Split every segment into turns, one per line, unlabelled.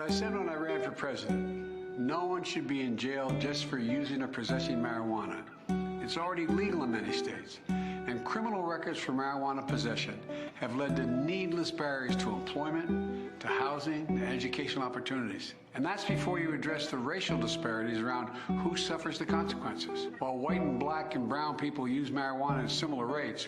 I said when I ran for president, no one should be in jail just for using or possessing marijuana. It's already legal in many states, and criminal records for marijuana possession have led to needless barriers to employment, to housing, to educational opportunities. And that's before you address the racial disparities around who suffers the consequences. While white and black and brown people use marijuana at similar rates,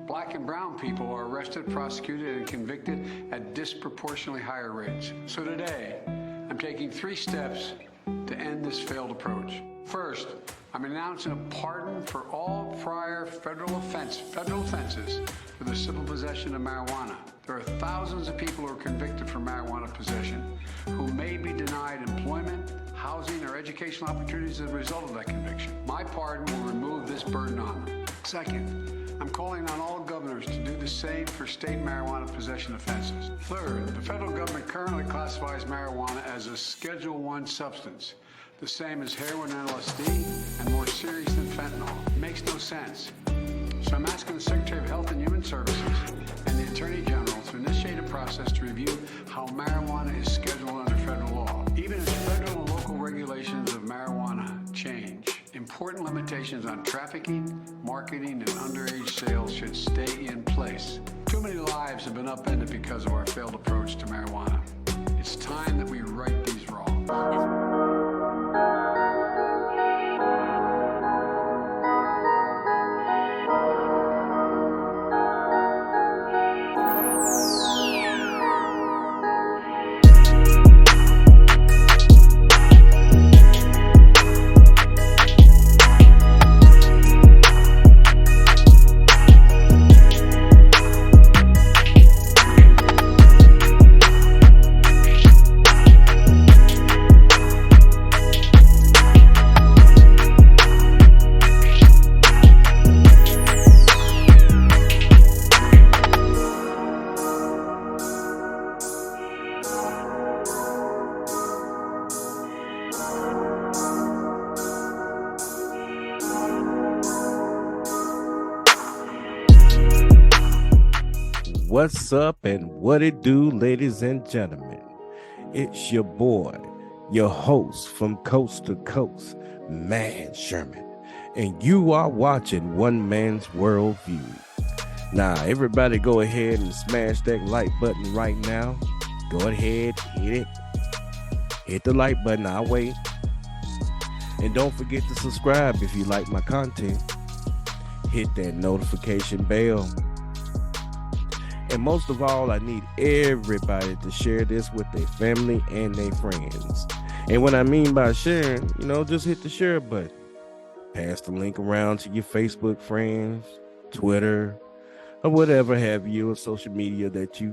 black and brown people are arrested, prosecuted, and convicted at disproportionately higher rates. So today, I'm taking 3 steps to end this failed approach. First, I'm announcing a pardon for all prior federal offenses for the civil possession of marijuana. There are thousands of people who are convicted for marijuana possession who may be denied employment, housing, or educational opportunities as a result of that conviction. My pardon will remove this burden on them. Second, I'm calling on all governors to do the same for state marijuana possession offenses. Third, the federal government currently classifies marijuana as a Schedule I substance, the same as heroin and LSD, and more serious than fentanyl. It makes no sense. So I'm asking the Secretary of Health and Human Services and the Attorney General to initiate a process to review how marijuana is scheduled under federal law. Even as federal and local regulations of marijuana change, important limitations on trafficking, marketing, and underage sales should stay in place. Too many lives have been upended because of our failed approach to marijuana. It's time that we right these wrongs.
What's up and what it do, ladies and gentlemen? It's your boy, your host from coast to coast, Man Sherman, and you are watching One Man's Worldview. Now, everybody go ahead and smash that like button right now. Go ahead, hit it. Hit the like button, I'll wait. And don't forget to subscribe if you like my content. Hit that notification bell. And most of all, I need everybody to share this with their family and their friends. And what I mean by sharing, just hit the share button. Pass the link around to your Facebook friends, Twitter, or whatever have you, or social media that you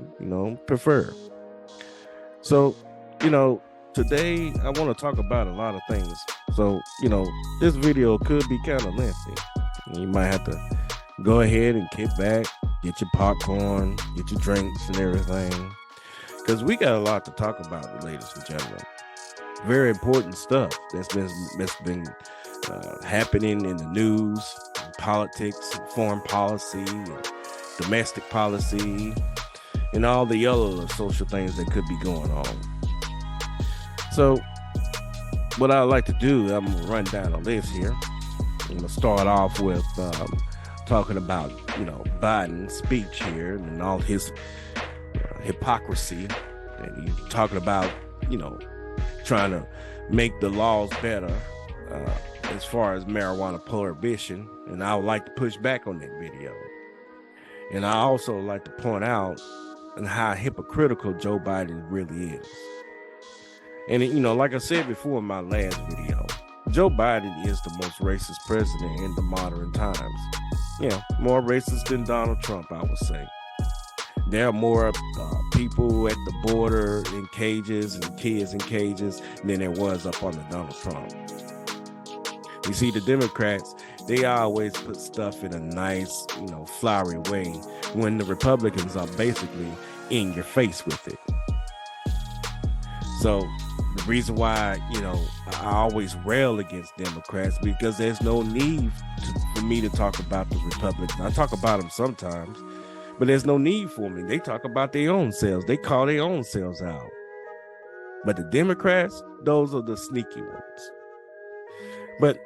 prefer. So, today I want to talk about a lot of things. So, this video could be kind of lengthy. You might have to go ahead and kick back, get your popcorn, get your drinks and everything, because we got a lot to talk about, ladies and gentlemen. Very important stuff that's been happening in the news, politics, foreign policy, and domestic policy, and all the other social things that could be going on. So what I like to do, I'm gonna run down a list here. I'm gonna start off with talking about Biden's speech here and all his hypocrisy, and he's talking about trying to make the laws better as far as marijuana prohibition, and I would like to push back on that video. And I also like to point out how hypocritical Joe Biden really is. And like I said before in my last video, Joe Biden is the most racist president in the modern times. More racist than Donald Trump, I would say. There are more people at the border in cages and kids in cages than there was up on the Donald Trump. You see, the Democrats, they always put stuff in a nice, flowery way, when the Republicans are basically in your face with it. So the reason why, I always rail against Democrats, because there's no need for me to talk about the Republicans. I talk about them sometimes, but there's no need for me. They talk about their own selves. They call their own selves out. But the Democrats, those are the sneaky ones. But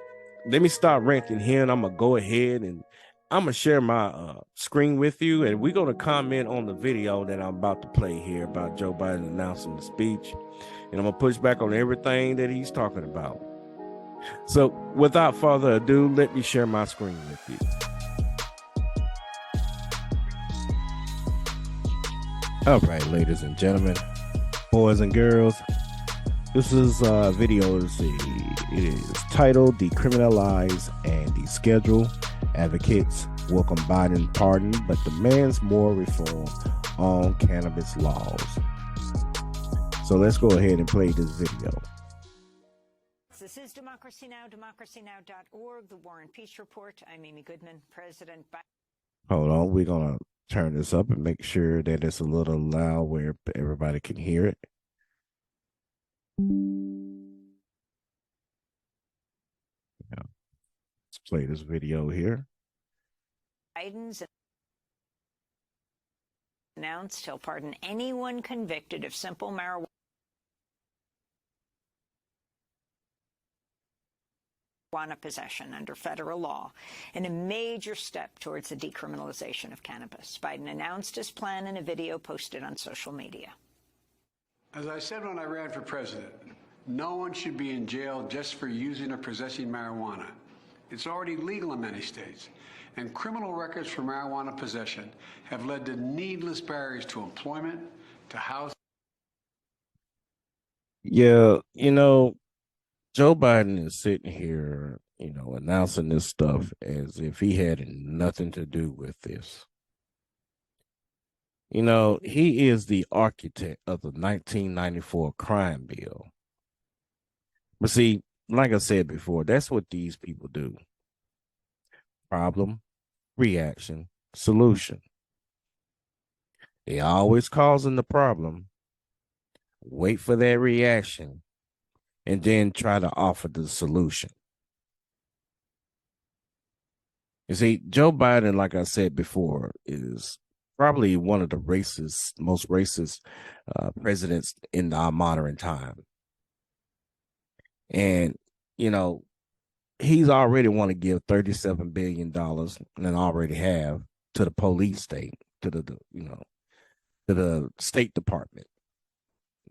let me start ranting here, and I'm going to go ahead and I'm going to share my screen with you, and we're going to comment on the video that I'm about to play here about Joe Biden announcing the speech, and I'm going to push back on everything that he's talking about. So without further ado, let me share my screen with you. All right, ladies and gentlemen, boys and girls, this is video. It is titled "Decriminalize and Deschedule. Advocates welcome Biden pardon, but demands more reform on cannabis laws." So let's go ahead and play this video.
This is Democracy Now!, democracynow.org, the War and Peace Report. I'm Amy Goodman. President Biden. Hold
on, we're gonna turn this up and make sure that it's a little loud where everybody can hear it. Yeah. Let's play this video here.
Biden's announced he'll pardon anyone convicted of simple marijuana possession under federal law, in a major step towards the decriminalization of cannabis. Biden announced his plan in a video posted on social media.
As I said when I ran for president, no one should be in jail just for using or possessing marijuana. It's already legal in many states, and criminal records for marijuana possession have led to needless barriers to employment, to housing.
Yeah, Joe Biden is sitting here, announcing this stuff as if he had nothing to do with this. He is the architect of the 1994 crime bill. But see, like I said before, that's what these people do. Problem, reaction, solution. They always causing the problem, wait for that reaction, and then try to offer the solution. You see, Joe Biden, like I said before, is probably one of the most racist presidents in our modern time. And, he's already want to give $37 billion, and already have, to the police state, to the State Department.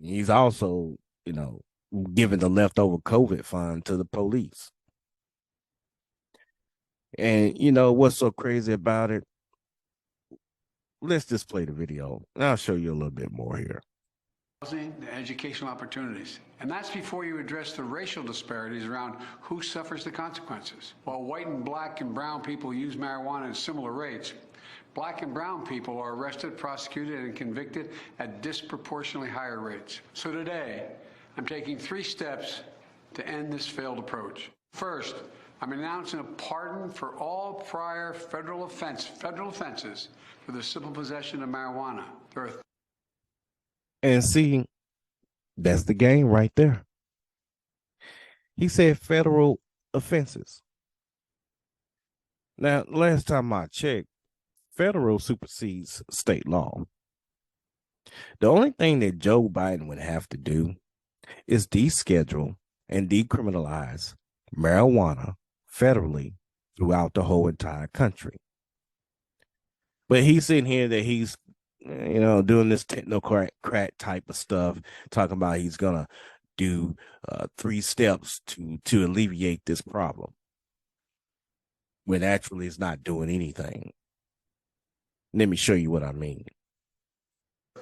He's also, giving the leftover COVID fund to the police. And what's so crazy about it? Let's just play the video, and I'll show you a little bit more here.
Housing, the educational opportunities. And that's before you address the racial disparities around who suffers the consequences. While white and black and brown people use marijuana at similar rates, black and brown people are arrested, prosecuted, and convicted at disproportionately higher rates. So today, I'm taking 3 steps to end this failed approach. First, I'm announcing a pardon for all prior federal offenses for the simple possession of marijuana.
And see, that's the game right there. He said federal offenses. Now, last time I checked, federal supersedes state law. The only thing that Joe Biden would have to do is deschedule and decriminalize marijuana federally throughout the whole entire country. But he's sitting here that he's doing this technocrat type of stuff, talking about he's gonna do 3 steps to alleviate this problem, when actually it's not doing anything. Let me show you what I mean.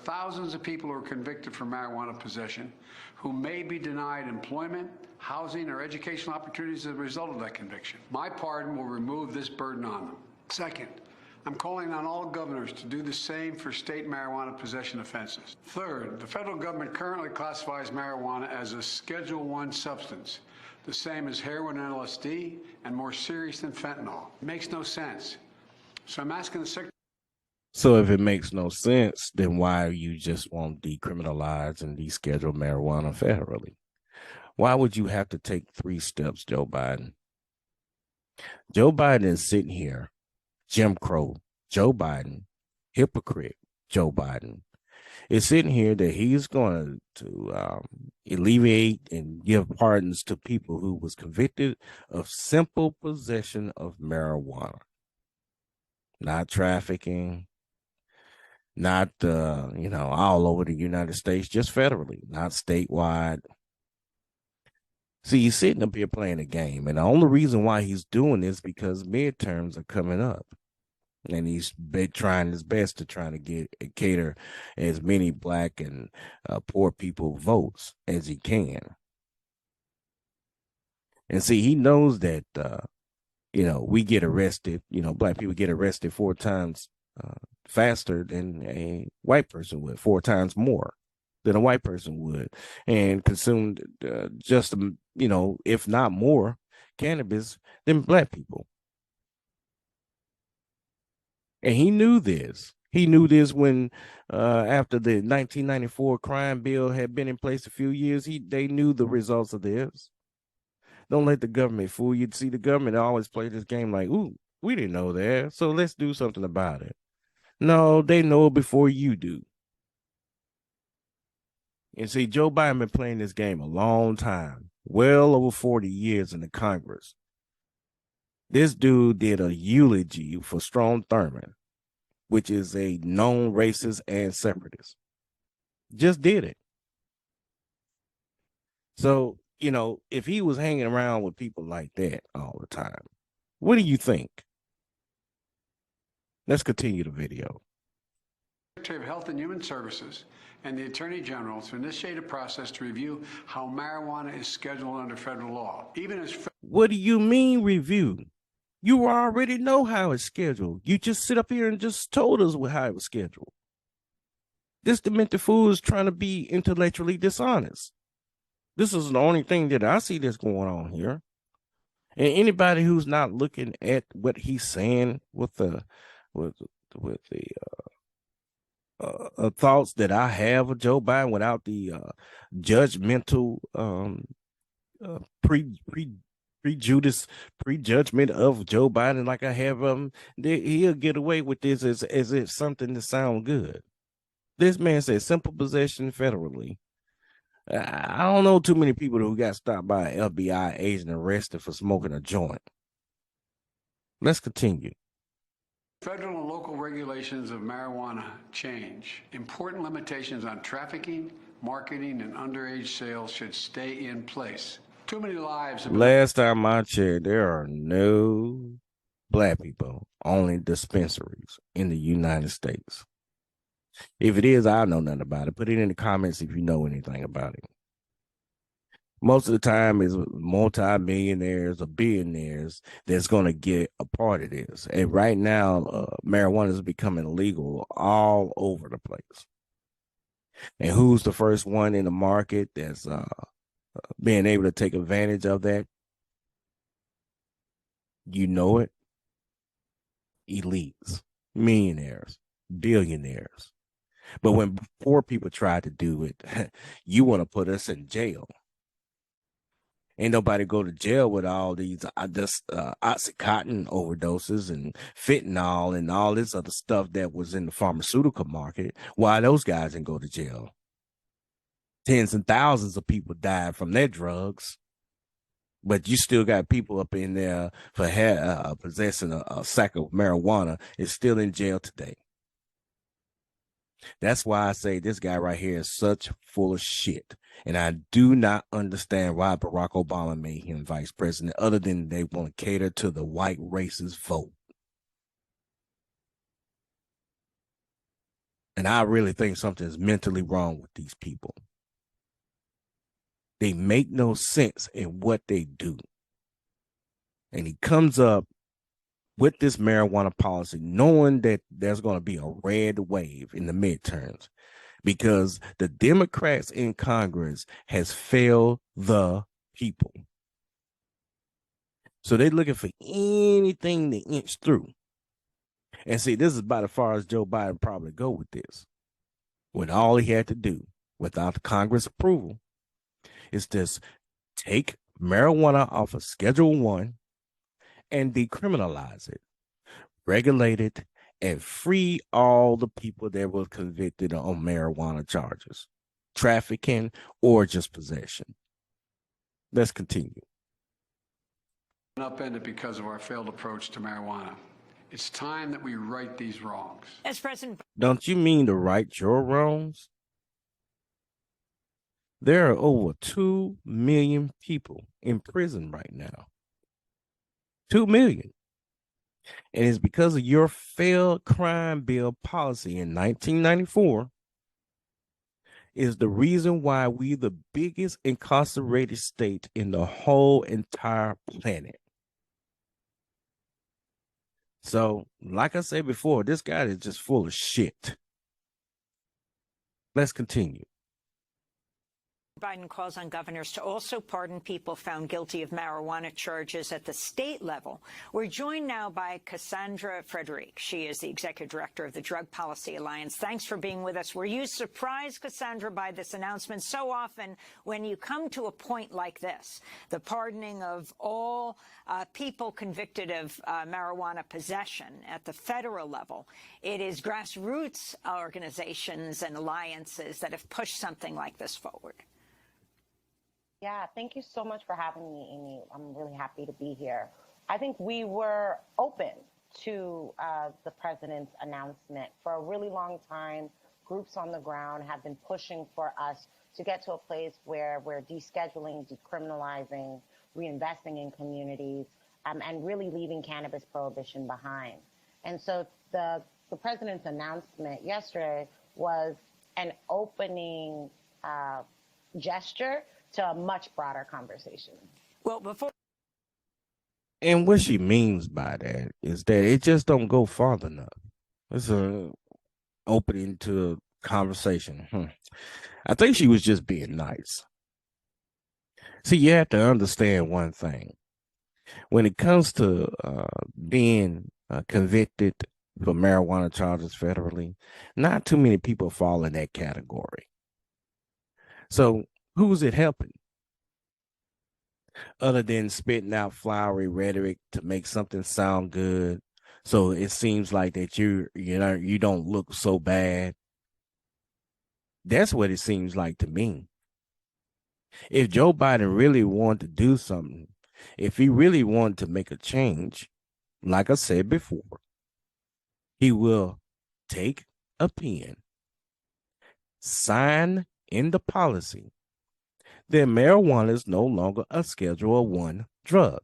Thousands of people who are convicted for marijuana possession who may be denied employment, housing, or educational opportunities as a result of that conviction. My pardon will remove this burden on them. Second, I'm calling on all governors to do the same for state marijuana possession offenses. Third, the federal government currently classifies marijuana as a Schedule I substance, the same as heroin and LSD, and more serious than fentanyl. It makes no sense. So I'm asking the Secretary.
So if it makes no sense, then why you just won't decriminalize and deschedule marijuana federally? Why would you have to take 3 steps, Joe Biden? Joe Biden is sitting here, Jim Crow Joe Biden, hypocrite Joe Biden, It's sitting here that he's going to alleviate and give pardons to people who was convicted of simple possession of marijuana, not trafficking, not all over the United States, just federally, not statewide. See, he's sitting up here playing a game, and the only reason why he's doing this because midterms are coming up, and he's trying his best to try to cater as many black and poor people votes as he can. And see, he knows that we get arrested. Black people get arrested 4 times faster than a white person would, 4 times more than a white person would, and consumed just if not more cannabis than black people. And he knew this. He knew this when after the 1994 crime bill had been in place a few years, they knew the results of this. Don't let the government fool you. See, the government always play this game like, ooh, we didn't know that, so let's do something about it. No, they know it before you do. And see, Joe Biden been playing this game a long time, well over 40 years in the Congress. This dude did a eulogy for Strom Thurmond, which is a known racist and separatist. Just did it. So, if he was hanging around with people like that all the time, what do you think? Let's continue the video.
Secretary of Health and Human Services and the Attorney General to initiate a process to review how marijuana is scheduled under federal law. Even as
what do you mean review? You already know how it's scheduled. You just sit up here and just told us how it was scheduled. This demented fool is trying to be intellectually dishonest. This is the only thing that I see that's going on here. And anybody who's not looking at what he's saying with the thoughts that I have of Joe Biden without the judgmental prejudgment of Joe Biden like I have he'll get away with this as if something to sound good. This man said simple possession federally. I don't know too many people who got stopped by an FBI agent and arrested for smoking a joint. Let's continue.
Federal and local regulations of marijuana change. Important limitations on trafficking, marketing, and underage sales should stay in place. Too many lives have been...
Last time I checked, there are no black people, only dispensaries in the United States. If it is, I know nothing about it. Put it in the comments if you know anything about it. Most of the time is multi-millionaires or billionaires that's going to get a part of this. And right now, marijuana is becoming legal all over the place. And who's the first one in the market that's being able to take advantage of that? You know it. Elites, millionaires, billionaires. But when poor people try to do it, you want to put us in jail. Ain't nobody go to jail with all these Oxycontin overdoses and fentanyl and all this other stuff that was in the pharmaceutical market. Why those guys didn't go to jail? Tens and thousands of people died from their drugs. But you still got people up in there for possessing a sack of marijuana is still in jail today. That's why I say this guy right here is such full of shit. And I do not understand why Barack Obama made him vice president, other than they want to cater to the white racist vote. And I really think something is mentally wrong with these people. They make no sense in what they do. And he comes up with this marijuana policy, knowing that there's going to be a red wave in the midterms because the Democrats in Congress has failed the people. So they're looking for anything to inch through. And see, this is about as far as Joe Biden probably go with this. When all he had to do, without the Congress approval, is just take marijuana off of Schedule 1 and decriminalize it, regulate it, and free all the people that were convicted on marijuana charges, trafficking, or just possession. Let's continue.
Upended because of our failed approach to marijuana. It's time that we right these wrongs.
As President,
Don't you mean to right your wrongs? There are over 2 million people in prison right now. 2 million. And it's because of your failed crime bill policy in 1994 is the reason why we the biggest incarcerated state in the whole entire planet. So, like I said before, this guy is just full of shit. Let's continue.
Biden calls on governors to also pardon people found guilty of marijuana charges at the state level. We're joined now by Cassandra Frederick. She is the executive director of the Drug Policy Alliance. Thanks for being with us. Were you surprised, Cassandra, by this announcement? So often when you come to a point like this, the pardoning of all people convicted of marijuana possession at the federal level, it is grassroots organizations and alliances that have pushed something like this forward.
Yeah, thank you so much for having me, Amy. I'm really happy to be here. I think we were open to the president's announcement for a really long time. Groups on the ground have been pushing for us to get to a place where we're descheduling, decriminalizing, reinvesting in communities, and really leaving cannabis prohibition behind. And so the president's announcement yesterday was an opening gesture to a much broader conversation.
Well, before.
And what she means by that is that it just don't go far enough. It's a opening to conversation. I think she was just being nice. See, you have to understand one thing. When it comes to being convicted for marijuana charges federally, not too many people fall in that category. So who's it helping? Other than spitting out flowery rhetoric to make something sound good, so it seems like that you don't look so bad. That's what it seems like to me. If Joe Biden really wanted to do something, if he really wanted to make a change, like I said before, he will take a pen, sign in the policy that marijuana is no longer a Schedule I drug.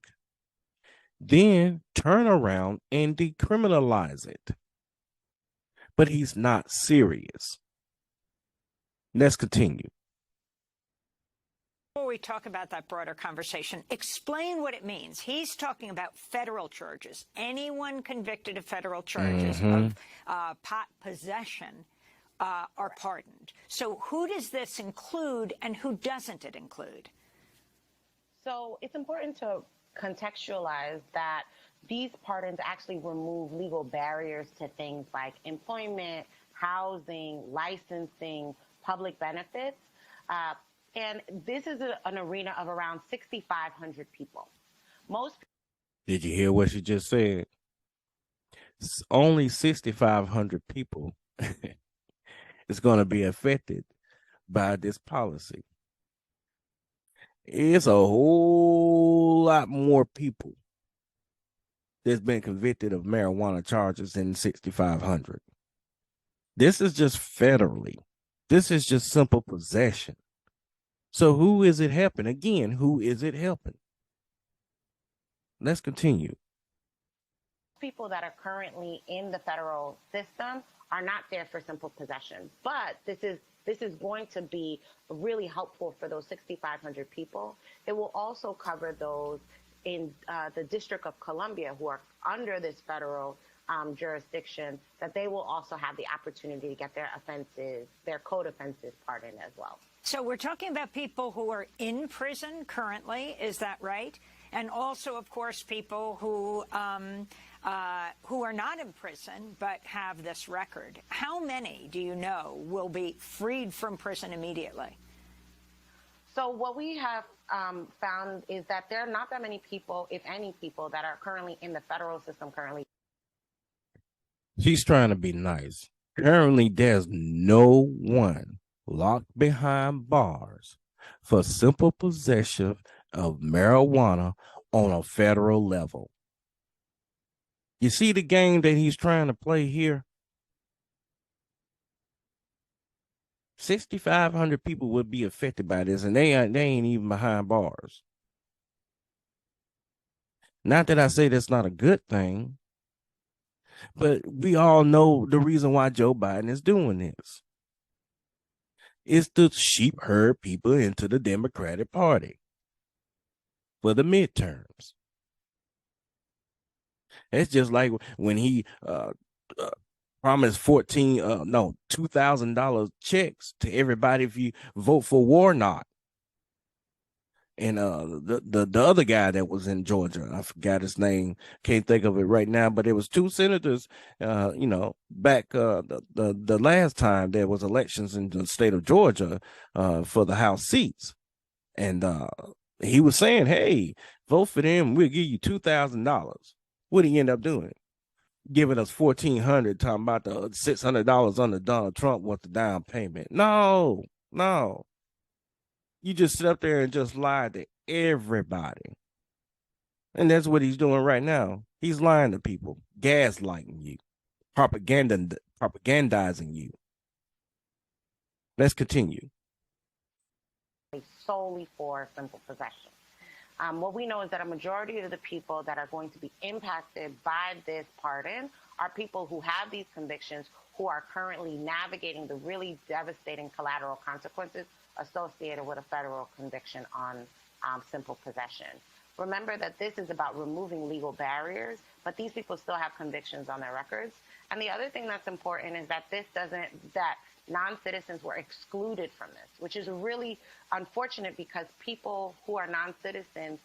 Then turn around and decriminalize it. But he's not serious. Let's continue.
Before we talk about that broader conversation, explain what it means. He's talking about federal charges. Anyone convicted of federal charges of pot possession are pardoned. So who does this include and who doesn't it include?
So it's important to contextualize that these pardons actually remove legal barriers to things like employment, housing, licensing, public benefits. And this is an arena of around 6,500 people.
Did you hear what she just said? Only 6,500 people is going to be affected by this policy. It's a whole lot more people that's been convicted of marijuana charges than 6,500. This is just federally. This is just simple possession. So who is it helping? Again, who is it helping? Let's continue.
People that are currently in the federal system are not there for simple possession, but this is going to be really helpful for those 6,500 people. It will also cover those in the District of Columbia who are under this federal jurisdiction, that they will also have the opportunity to get their offenses, their code offenses pardoned as well.
So we're talking about people who are in prison currently, is that right? And also, of course, people who are not in prison but have this record. How many, do you know, will be freed from prison immediately?
So what we have found is that there are not that many people, if any people, that are currently in the federal system currently.
She's trying to be nice. Currently, there's no one locked behind bars for simple possession of marijuana on a federal level. You see the game that he's trying to play here? 6,500 people would be affected by this, and they ain't even behind bars. Not that I say that's not a good thing, but we all know the reason why Joe Biden is doing this. It's to sheep herd people into the Democratic Party for the midterms. It's just like when he promised $2,000 checks to everybody if you vote for Warnock. And the other guy that was in Georgia, I forgot his name, can't think of it right now, but it was two senators, back the last time there was elections in the state of Georgia for the House seats. And he was saying, hey, vote for them, we'll give you $2,000. What did he end up doing? Giving us $1,400, talking about the $600 under Donald Trump was the down payment. No. You just sit up there and just lie to everybody. And that's what he's doing right now. He's lying to people, gaslighting you, propagandizing you. Let's continue.
Solely for simple possession. What we know is that a majority of the people that are going to be impacted by this pardon are people who have these convictions, who are currently navigating the really devastating collateral consequences associated with a federal conviction on simple possession. Remember that this is about removing legal barriers, but these people still have convictions on their records. And the other thing that's important is that that non-citizens were excluded from this, which is really unfortunate because people who are non-citizens,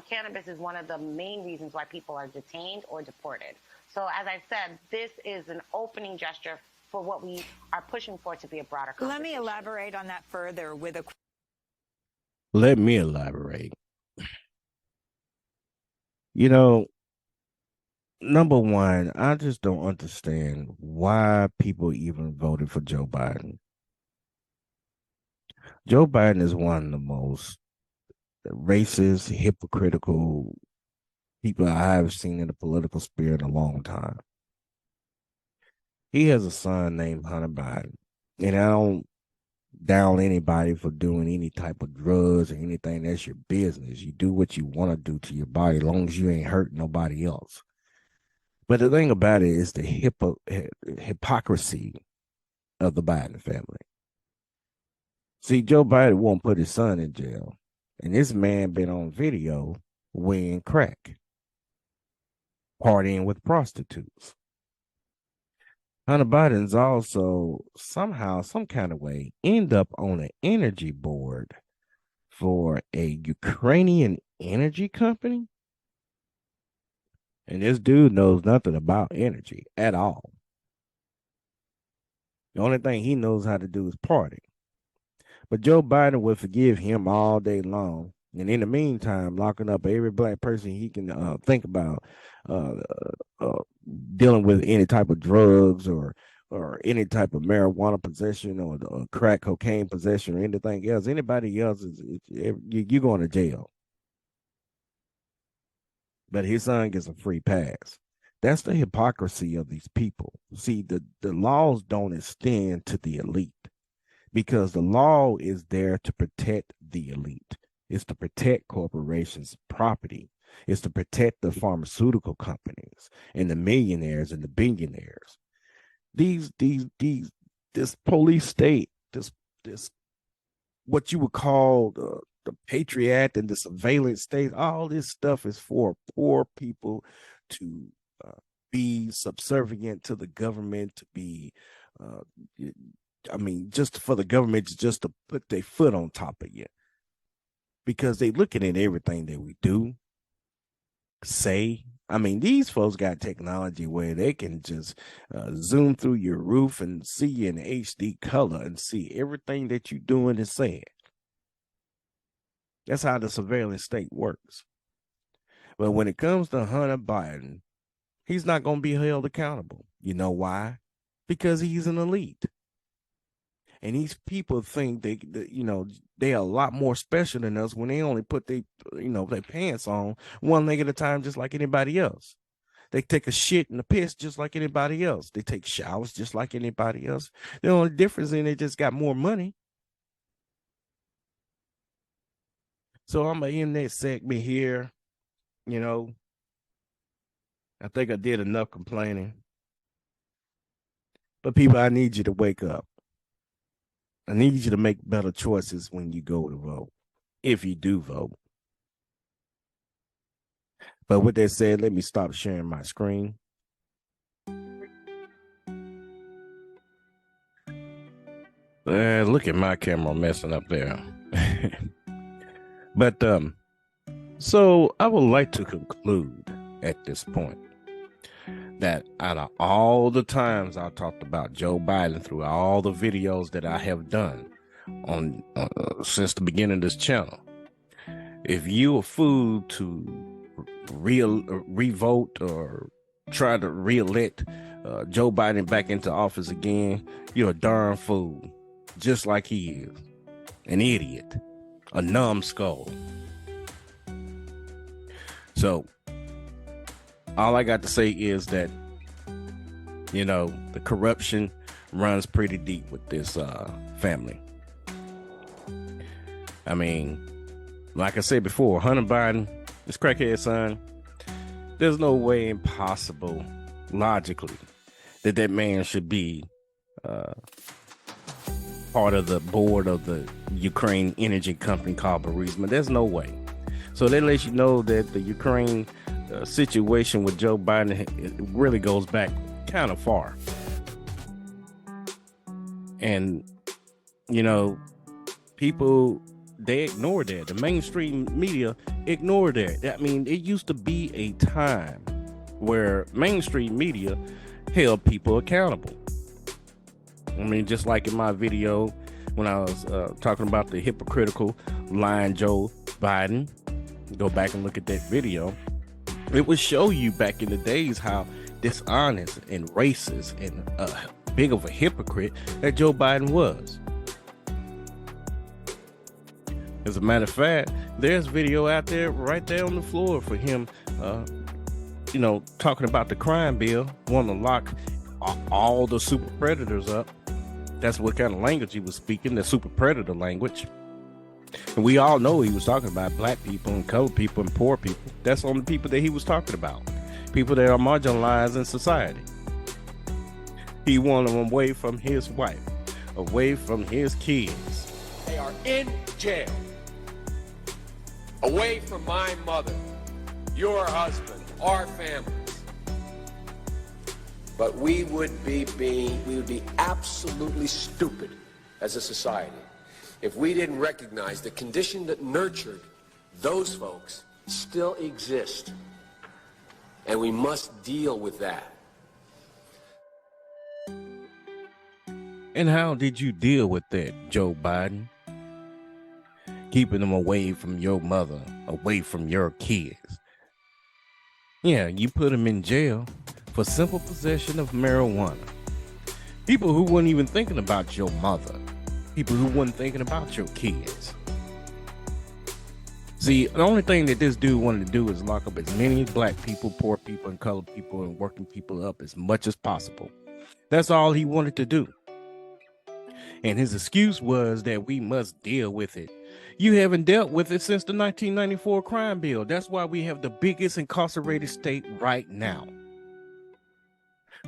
cannabis is one of the main reasons why people are detained or deported. So as I said, this is an opening gesture for what we are pushing for to be a broader conversation.
Let me elaborate on that further with a...
Let me elaborate. You know, number one, I just don't understand why people even voted for Joe Biden. Joe Biden is one of the most racist, hypocritical people I have seen in the political sphere in a long time. He has a son named Hunter Biden, and I don't down anybody for doing any type of drugs or anything. That's your business. You do what you want to do to your body as long as you ain't hurting nobody else. But the thing about it is the hypocrisy of the Biden family. See, Joe Biden won't put his son in jail, and this man been on video weighing crack, partying with prostitutes. Hunter Biden's also somehow, some kind of way, end up on an energy board for a Ukrainian energy company. And this dude knows nothing about energy at all. The only thing he knows how to do is party. But Joe Biden would forgive him all day long. And in the meantime, locking up every black person he can think about dealing with any type of drugs or any type of marijuana possession or crack cocaine possession or anything else. Anybody else, you're going to jail. But his son gets a free pass. That's the hypocrisy of these people. See, the laws don't extend to the elite because the law is there to protect the elite. It's to protect corporations' property. It's to protect the pharmaceutical companies and the millionaires and the billionaires. This police state, this what you would call the Patriot and the surveillance state, all this stuff is for poor people to be subservient to the government, to be, just for the government just to put their foot on top of you. Because they looking at everything that we do, say. These folks got technology where they can just zoom through your roof and see you in HD color and see everything that you're doing and saying. That's how the surveillance state works. But when it comes to Hunter Biden, He's not going to be held accountable. You know why? Because he's an elite. And these people think they are a lot more special than us when they only put their pants on one leg at a time, just like anybody else. They take a shit and a piss just like anybody else. They take showers just like anybody else. The only difference is they just got more money. So I'm going to end that segment here. I think I did enough complaining. But people, I need you to wake up. I need you to make better choices when you go to vote, if you do vote. But with that said, let me stop sharing my screen. Look at my camera messing up there. But so I would like to conclude at this point that out of all the times I talked about Joe Biden through all the videos that I have done on since the beginning of this channel, if you are fooled to revote or try to re-elect Joe Biden back into office again, you're a darn fool, just like he is, an idiot, a numbskull. So all I got to say is that, the corruption runs pretty deep with this family. I mean, like I said before, Hunter Biden, this crackhead son, there's no way impossible, logically, that man should be part of the board of the Ukraine energy company called Burisma. There's no way. So that lets you know that the Ukraine situation with Joe Biden, it really goes back kind of far. And, people, they ignore that. The mainstream media ignore that. I mean, it used to be a time where mainstream media held people accountable. I mean, just like in my video when I was talking about the hypocritical lying Joe Biden, go back and look at that video. It would show you back in the days how dishonest and racist and big of a hypocrite that Joe Biden was. As a matter of fact, there's video out there right there on the floor for him, talking about the crime bill, wanting to lock all the super predators up. That's what kind of language he was speaking, the super predator language. And we all know he was talking about black people and colored people and poor people. That's on the people that he was talking about. People that are marginalized in society. He wanted them away from his wife, away from his kids.
They are in jail. Away from my mother, your husband, our families. But we would be absolutely stupid as a society if we didn't recognize the condition that nurtured those folks still exist. And we must deal with that.
And how did you deal with that, Joe Biden? Keeping them away from your mother, away from your kids. Yeah, you put them in jail for simple possession of marijuana. People who weren't even thinking about your mother. People who weren't thinking about your kids. See, the only thing that this dude wanted to do is lock up as many black people, poor people, and colored people, and working people up as much as possible. That's all he wanted to do. And his excuse was that we must deal with it. You haven't dealt with it since the 1994 crime bill. That's why we have the biggest incarcerated state right now.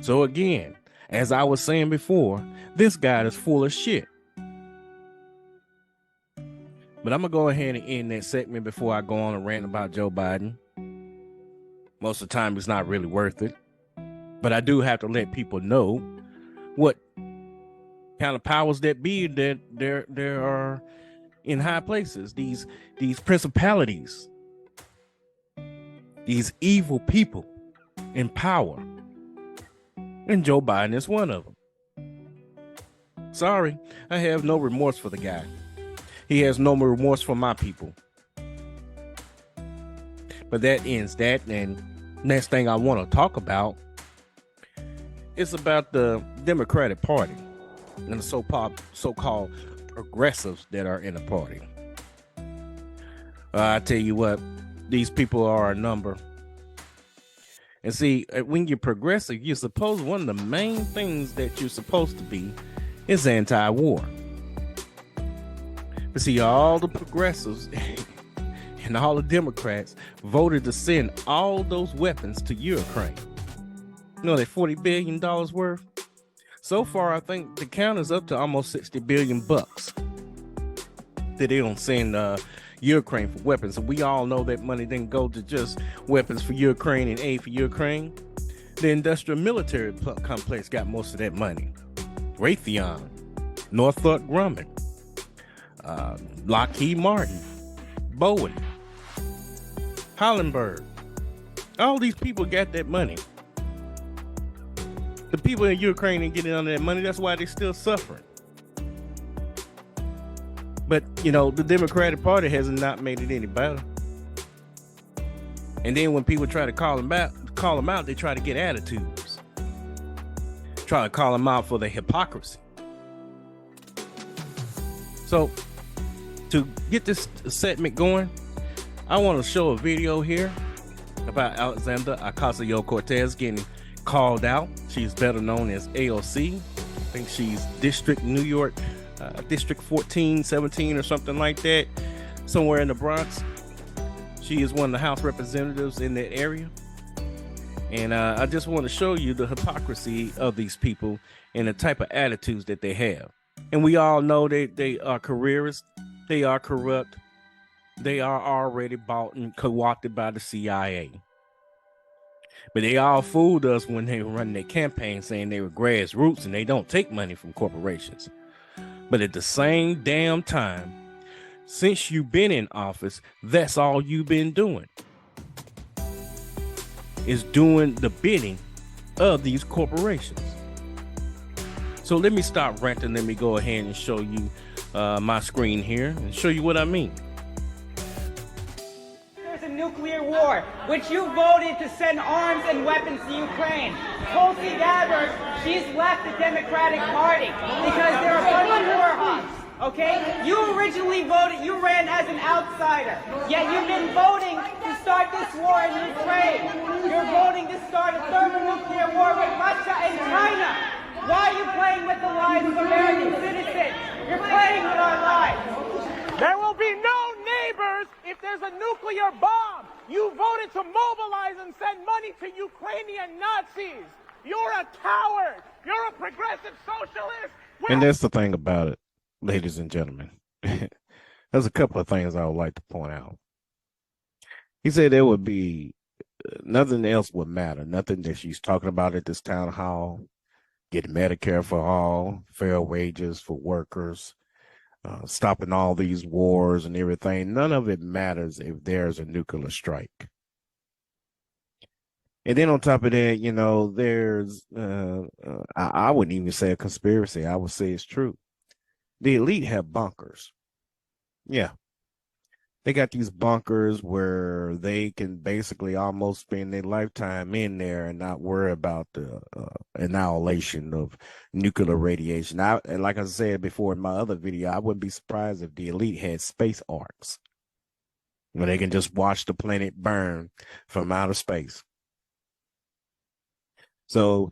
So again, as I was saying before, this guy is full of shit. But I'm going to go ahead and end that segment before I go on a rant about Joe Biden. Most of the time, it's not really worth it. But I do have to let people know what kind of powers that be that there are in high places. These principalities, these evil people in power. And Joe Biden is one of them. Sorry, I have no remorse for the guy. He has no remorse for my people. But that ends that. And Next thing I want to talk about is about the Democratic Party and the so-called progressives that are in the party. I tell you what, these people are a number. And see, when you're progressive, you're supposed, one of the main things that you're supposed to be is anti-war. But see, all the progressives and all the Democrats voted to send all those weapons to Ukraine. You know, they're $40 billion worth. So far, I think the count is up to almost $60 billion that they don't send Ukraine for weapons. And we all know that money didn't go to just weapons for Ukraine and aid for Ukraine. The industrial military complex got most of that money. Raytheon, Northrop Grumman, Lockheed Martin, Boeing, Hollenberg. All these people got that money. The people in Ukraine ain't getting under that money. That's why they're still suffering. But, you know, the Democratic Party has not made it any better. And then when people try to call them out, they try to get attitudes. Try to call them out for their hypocrisy. So, to get this segment going, I want to show a video here about Alexandra Ocasio-Cortez getting called out. She's better known as AOC. I think she's District New York, District 14, 17 or something like that, somewhere in the Bronx. She is one of the House representatives in that area. And I just want to show you the hypocrisy of these people and the type of attitudes that they have. And we all know they are careerists. They are corrupt. They are already bought and co-opted by the CIA. But they all fooled us when they were running their campaign saying they were grassroots and they don't take money from corporations. But at the same damn time, since you've been in office, that's all you've been doing. Is doing the bidding of these corporations. So let me stop ranting. Let me go ahead and show you my screen here and show you what I mean.
There's a nuclear war, which you voted to send arms and weapons to Ukraine. Tulsi Gabbard, she's left the Democratic Party because they're a bunch of war hawks. Okay? You originally voted, you ran as an outsider, yet you've been voting to start this war in Ukraine. You're voting to start a thermonuclear war with Russia and China. Why are you playing with the lives of American citizens? You're playing with our lives.
There will be no neighbors if there's a nuclear bomb. You voted to mobilize and send money to Ukrainian Nazis. You're a coward. You're a progressive socialist.
And that's the thing about it, ladies and gentlemen. There's a couple of things I would like to point out. He said there would be nothing else would matter. Nothing that she's talking about at this town hall. Get Medicare for all, fair wages for workers, stopping all these wars and everything. None of it matters if there's a nuclear strike. And then on top of that, you know, there's, I wouldn't even say a conspiracy. I would say it's true. The elite have bunkers. Yeah. They got these bunkers where they can basically almost spend their lifetime in there and not worry about the annihilation of nuclear radiation. And like I said before in my other video, I wouldn't be surprised if the elite had space arcs where they can just watch the planet burn from outer space. So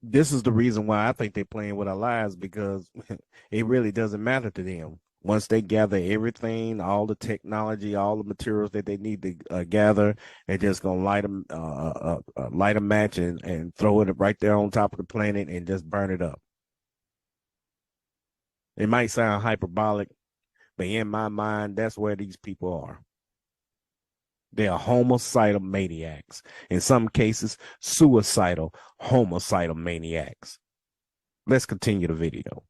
this is the reason why I think they're playing with our lives, because it really doesn't matter to them. Once they gather everything, all the technology, all the materials that they need to gather, they're just going to light a match and throw it right there on top of the planet and just burn it up. It might sound hyperbolic, but in my mind, that's where these people are. They are homicidal maniacs. In some cases, suicidal, homicidal maniacs. Let's continue the video.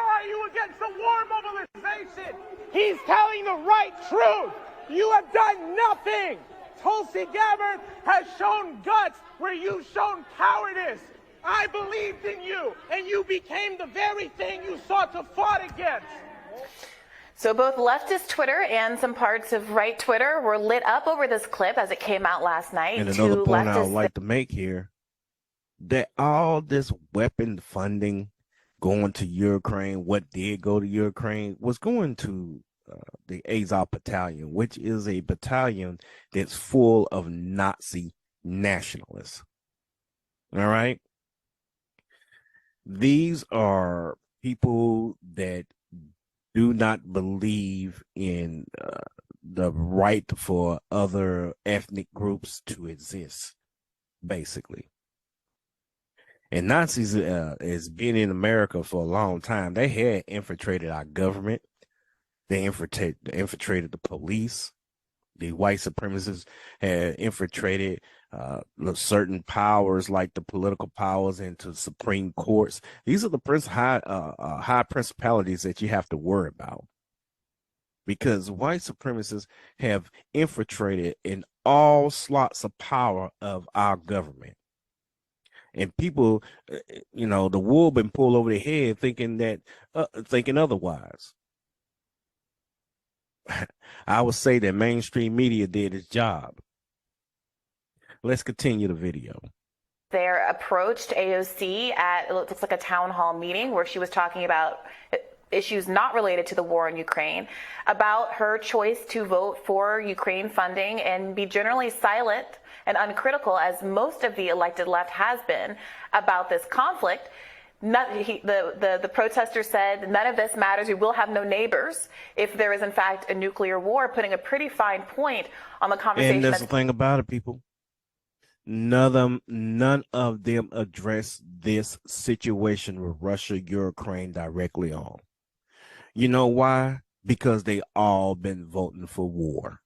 Are you against the war mobilization? He's telling the right truth. You have done nothing. Tulsi Gabbard has shown guts where you've shown cowardice. I believed in you, and you became the very thing you sought to fight against.
So both leftist Twitter and some parts of right Twitter were lit up over this clip as it came out last night.
And another point I would like to make here, that all this weapon funding going to Ukraine, what did go to Ukraine, was going to the Azov Battalion, which is a battalion that's full of Nazi nationalists. All right? These are people that do not believe in the right for other ethnic groups to exist, basically. And Nazis has been in America for a long time. They had infiltrated our government. They infiltrated the police. The white supremacists had infiltrated certain powers, like the political powers, into Supreme Courts. These are the high principalities that you have to worry about, because white supremacists have infiltrated in all slots of power of our government. And people, the wool been pulled over their head thinking otherwise. I would say that mainstream media did its job. Let's continue the video.
There approached AOC at, it looks like a town hall meeting where she was talking about issues not related to the war in Ukraine, about her choice to vote for Ukraine funding and be generally silent and uncritical, as most of the elected left has been, about this conflict. The protester said, none of this matters. We will have no neighbors if there is, in fact, a nuclear war, putting a pretty fine point on the conversation.
And that's the thing about it, people. None of them address this situation with Russia, Ukraine directly on. You know why? Because they all been voting for war.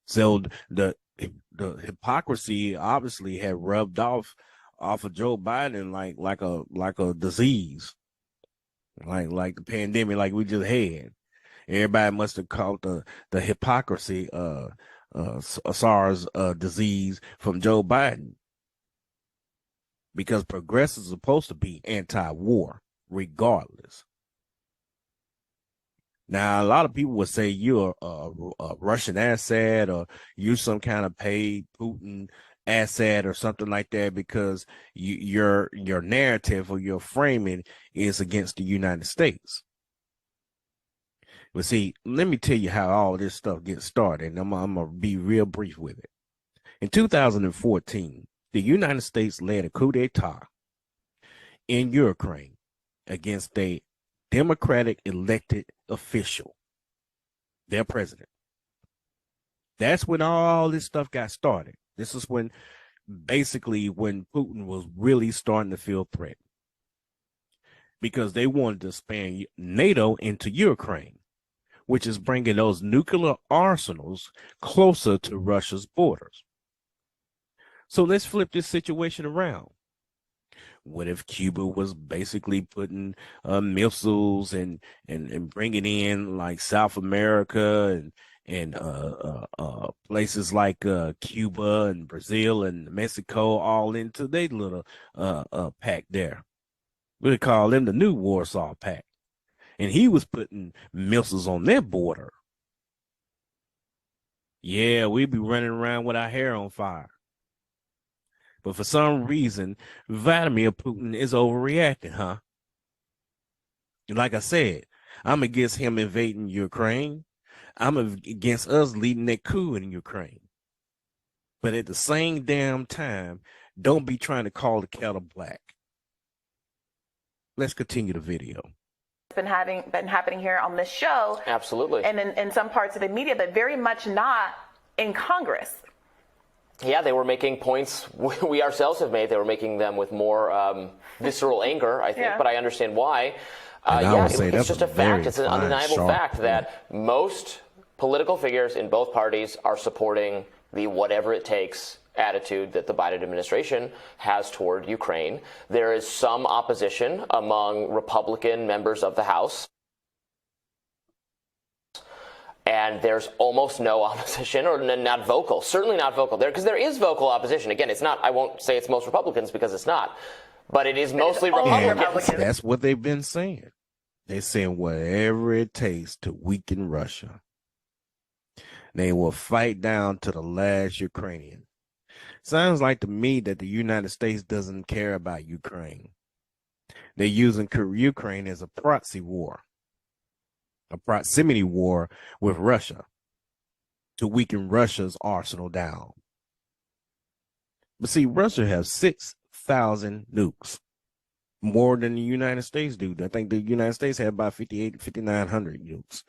So the hypocrisy obviously had rubbed off of Joe Biden like a disease, like the pandemic, like we just had. Everybody must have caught the hypocrisy SARS disease from Joe Biden, because progressives are supposed to be anti-war regardless. Now, a lot of people would say you're a Russian asset, or you're some kind of paid Putin asset or something like that, because your narrative or your framing is against the United States. But see, let me tell you how all this stuff gets started, and I'm going to be real brief with it. In 2014, the United States led a coup d'etat in Ukraine against a Democratic elected official, their president. That's when all this stuff got started. This is when Putin was really starting to feel threatened, because they wanted to expand NATO into Ukraine, which is bringing those nuclear arsenals closer to Russia's borders. So let's flip this situation around. What if Cuba was basically putting missiles and bringing in like South America and places like Cuba and Brazil and Mexico all into their little pact there? We call them the New Warsaw Pact. And he was putting missiles on their border. Yeah, we'd be running around with our hair on fire. But for some reason, Vladimir Putin is overreacting, huh? Like I said, I'm against him invading Ukraine. I'm against us leading that coup in Ukraine. But at the same damn time, don't be trying to call the kettle black. Let's continue the video.
Been happening here on this show.
Absolutely.
And in some parts of the media, but very much not in Congress.
Yeah, they were making points we ourselves have made. They were making them with more visceral anger, I think, but I understand why. It's just a fact. It's an undeniable fact that most political figures in both parties are supporting the whatever it takes attitude that the Biden administration has toward Ukraine. There is some opposition among Republican members of the House, and there's almost no opposition, or not vocal, certainly not vocal there, because there is vocal opposition. Again, it's not, I won't say it's most Republicans, because it's not, but it is mostly Republicans.
That's what they've been saying. They're saying whatever it takes to weaken Russia. They will fight down to the last Ukrainian. Sounds like to me that the United States doesn't care about Ukraine. They're using Ukraine as a proxy war, a proximity war with Russia to weaken Russia's arsenal down. But see, Russia has 6,000 nukes, more than the United States do. I think the United States had about 5,900 nukes.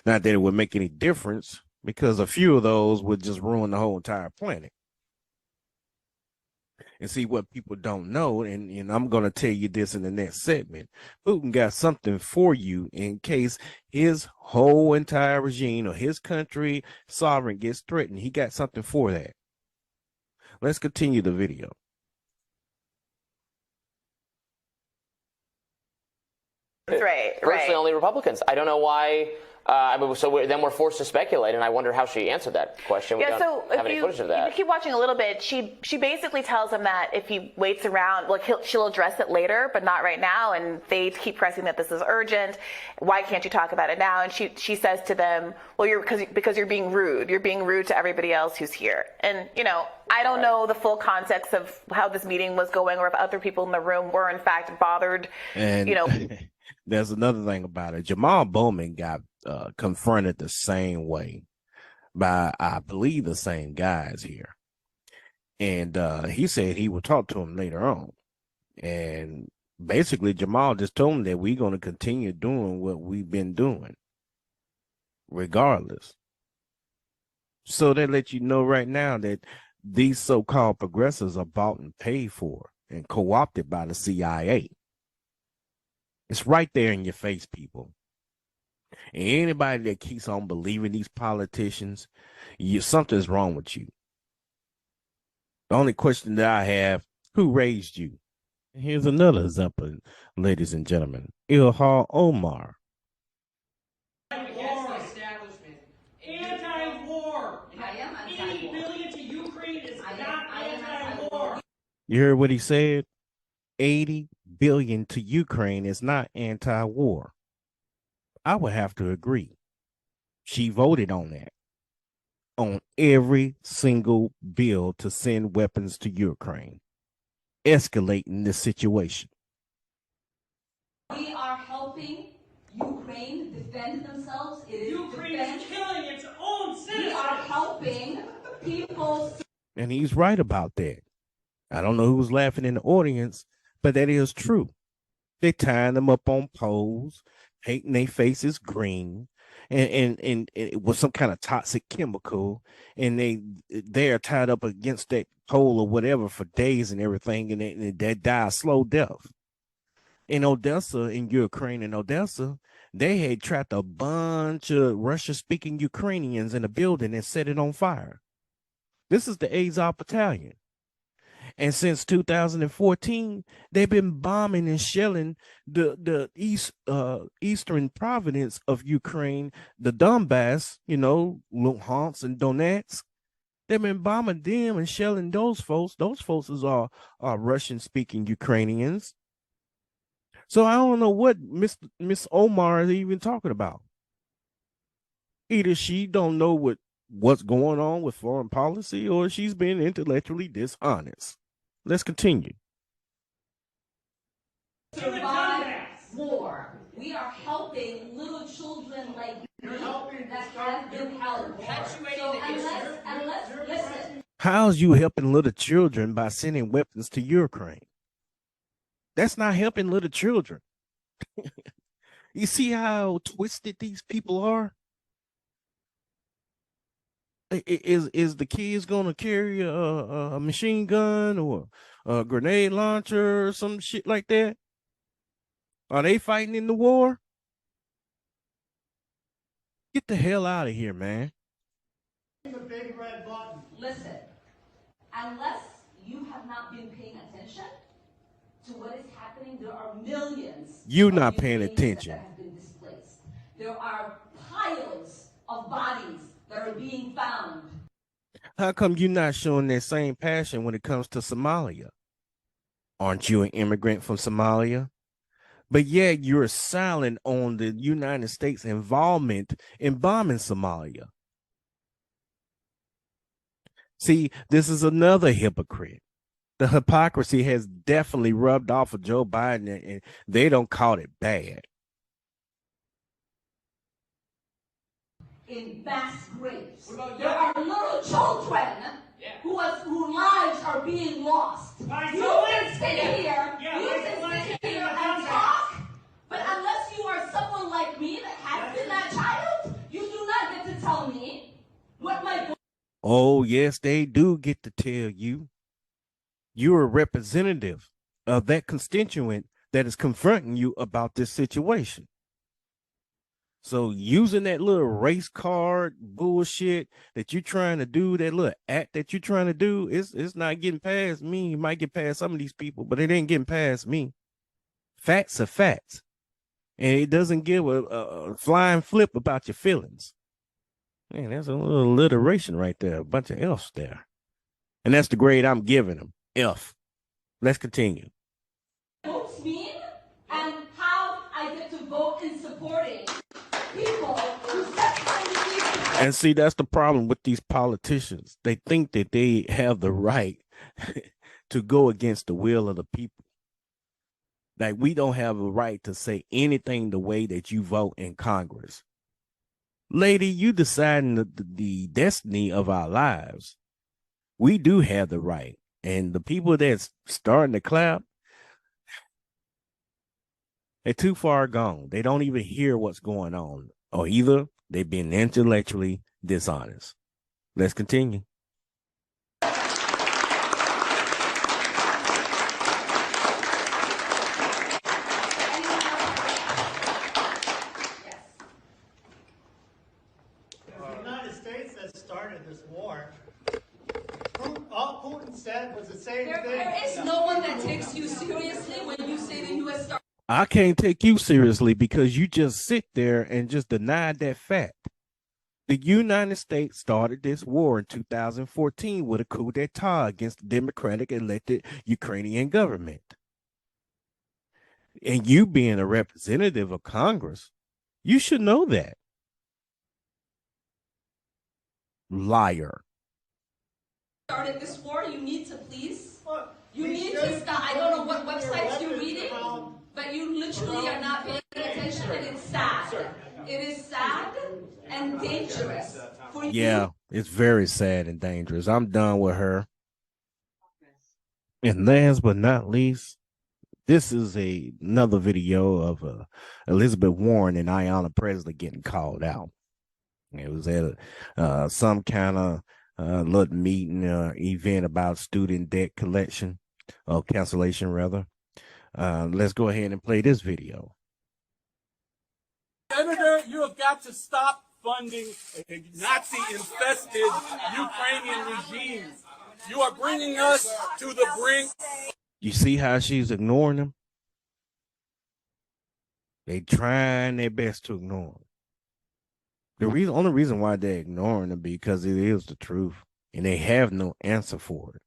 Not that it would make any difference, because a few of those would just ruin the whole entire planet. And see, what people don't know, and I'm going to tell you this in the next segment, Putin got something for you in case his whole entire regime or his country sovereign gets threatened. He got something for that. Let's continue the video.
Right.
Virtually only Republicans. I don't know why. Then we're forced to speculate, and I wonder how she answered that question. We don't have any footage of that.
If you keep watching a little bit, she basically tells him that if he waits around, like she'll address it later, but not right now. And they keep pressing that this is urgent. Why can't you talk about it now? And she says to them, well, because you're being rude. You're being rude to everybody else who's here. And I don't know the full context of how this meeting was going, or if other people in the room were in fact bothered.
And there's another thing about it. Jamal Bowman got confronted the same way by, I believe, the same guys here. And he said he would talk to him later on. And basically, Jamal just told him that we're going to continue doing what we've been doing, regardless. So they let you know right now that these so-called progressives are bought and paid for and co-opted by the CIA. It's right there in your face, people. And anybody that keeps on believing these politicians, something's wrong with you. The only question that I have, who raised you? Here's another example, ladies and gentlemen. IlhanOmar.
Anti-war. I am anti-war. 80 billion to Ukraine is not anti-war.
You heard what he said? 80 billion to Ukraine is not anti-war. I would have to agree. She voted on that, on every single bill to send weapons to Ukraine, escalating this situation.
We are helping Ukraine defend themselves.
Ukraine is killing its own citizens.
We are helping people.
And he's right about that. I don't know who was laughing in the audience, but that is true. They tying them up on poles, painting their faces green, and it was some kind of toxic chemical, and they're tied up against that pole or whatever for days and everything, and they die a slow death. In Odessa, in Ukraine, in Odessa, they had trapped a bunch of Russian-speaking Ukrainians in a building and set it on fire. This is the Azov Battalion. And since 2014, they've been bombing and shelling the eastern province of Ukraine, the Donbass, Luhansk and Donetsk. They've been bombing them and shelling those folks. Those folks are Russian-speaking Ukrainians. So I don't know what Miss Omar is even talking about. Either she don't know what's going on with foreign policy, or she's been intellectually dishonest. Let's continue.
Survive war. We are helping little children like me that have been held. So unless listen.
How's you helping little children by sending weapons to Ukraine? That's not helping little children. You see how twisted these people are? Is the kids gonna carry a machine gun or a grenade launcher or some shit like that? Are they fighting in the war? Get the hell out of here, man.
The big red button. Listen, unless you have not been paying attention to what is happening, there are millions.
You're not paying attention.
That have been displaced. There are piles of bodies that are being found.
How come you're not showing that same passion when it comes to Somalia? Aren't you an immigrant from Somalia? But yet you're silent on the United States involvement in bombing Somalia. See, this is another hypocrite. The hypocrisy has definitely rubbed off of Joe Biden, and they don't call it bad.
In mass graves. There are little children whose lives are being lost. You can sit here, and talk, but unless you are someone like me that has been that child, you do not get to tell me what my...
Oh, yes, they do get to tell you. You're a representative of that constituent that is confronting you about this situation. So using that little race card bullshit that you're trying to do, that little act that you're trying to do, it's not getting past me. You might get past some of these people, but it ain't getting past me. Facts are facts. And it doesn't give a flying flip about your feelings. Man, that's a little alliteration right there. A bunch of F's there. And that's the grade I'm giving them. F. Let's continue.
Votes mean and how I get to vote in supporting people who set my...
And see, that's the problem with these politicians. They think that they have the right to go against the will of the people. Like, we don't have a right to say anything the way that you vote in Congress. Lady, you deciding the destiny of our lives. We do have the right. And the people that's starting to clap, they're too far gone. They don't even hear what's going on. Or either they've been intellectually dishonest. Let's continue.
Was the same thing.
There is no one that takes you seriously when you say the U.S. started.
I can't take you seriously because you just sit there and just deny that fact. The United States started this war in 2014 with a coup d'etat against the democratic elected Ukrainian government. And you being a representative of Congress, you should know that. Liar.
Started this war, you need to please. You need to stop. I don't know what websites you're reading, but you literally are not paying attention, and it's sad. It is sad and dangerous for you.
Yeah, it's very sad and dangerous. I'm done with her. And last but not least, this is another video of Elizabeth Warren and Ayanna Pressley getting called out. It was at some kind of little meeting event about student debt collection or cancellation rather. Let's go ahead and play this video.
Senator, you have got to stop funding a Nazi-infested Ukrainian regime. You are bringing us to the brink.
You see how she's ignoring them? They trying their best to ignore them. The only reason why they're ignoring them because it is the truth, and they have no answer for it.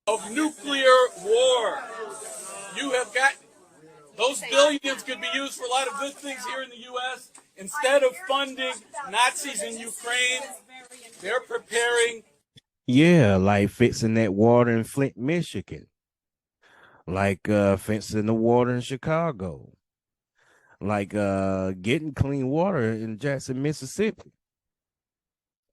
Of nuclear war. You have got those billions could be used for a lot of good things here in the U.S. Instead of funding Nazis in Ukraine, they're preparing.
Yeah, like fixing that water in Flint, Michigan. Like fixing the water in Chicago. Like getting clean water in Jackson, Mississippi.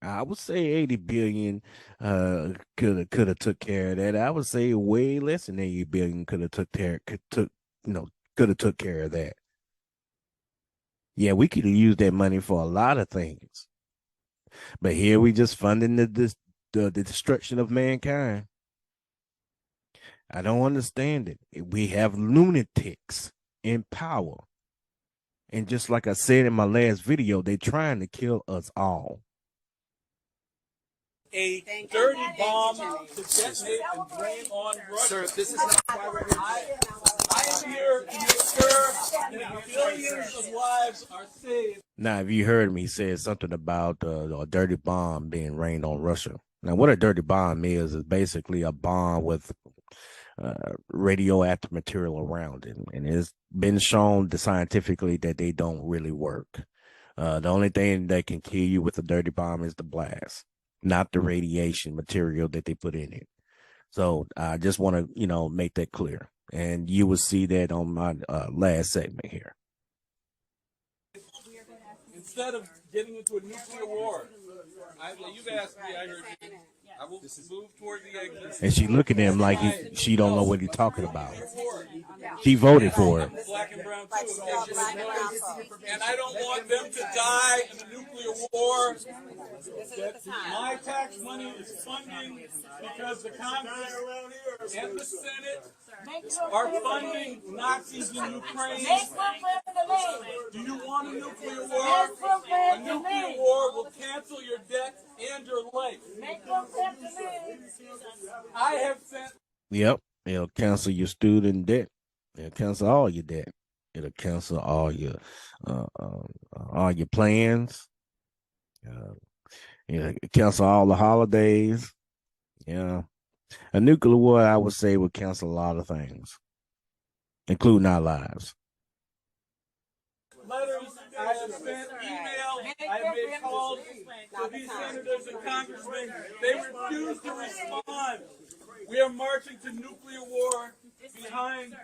I would say 80 billion could have took care of that. I would say way less than 80 billion could have took care of that. Yeah, we could have used that money for a lot of things. But here we just funding the destruction of mankind. I don't understand it. We have lunatics in power. And just like I said in my last video, they're trying to kill us all.
A dirty bomb to detonate and blame on Russia.
Sir, this is not why we're here.
I am here to ensure that billions of lives are saved.
Now, if you heard me say something about a dirty bomb being rained on Russia. Now, what a dirty bomb is basically a bomb with radioactive material around it, and it's been shown scientifically that they don't really work. The only thing that can kill you with a dirty bomb is the blast, not the radiation material that they put in it. So I just want to, make that clear, and you will see that on my last segment here.
Instead of getting into a nuclear war, you've asked me, I heard you. I will move toward the exit.
And she look at him like she don't know what he's talking about. She voted for it.
Black and brown too. And I don't want them to die in a nuclear war that my tax money is funding, because the Congress and the Senate are funding Nazis in Ukraine. Do you want a nuclear war? A nuclear war will cancel your debt and your life. I have sent.
Yep, it'll cancel your student debt. It'll cancel all your debt. It'll cancel all your plans. It'll cancel all the holidays. Yeah, a nuclear war, I would say, would cancel a lot of things, including our lives.
Letters, I have sent email, I have made calls to these senators and congressmen. They refuse to respond. We are marching to nuclear war behind.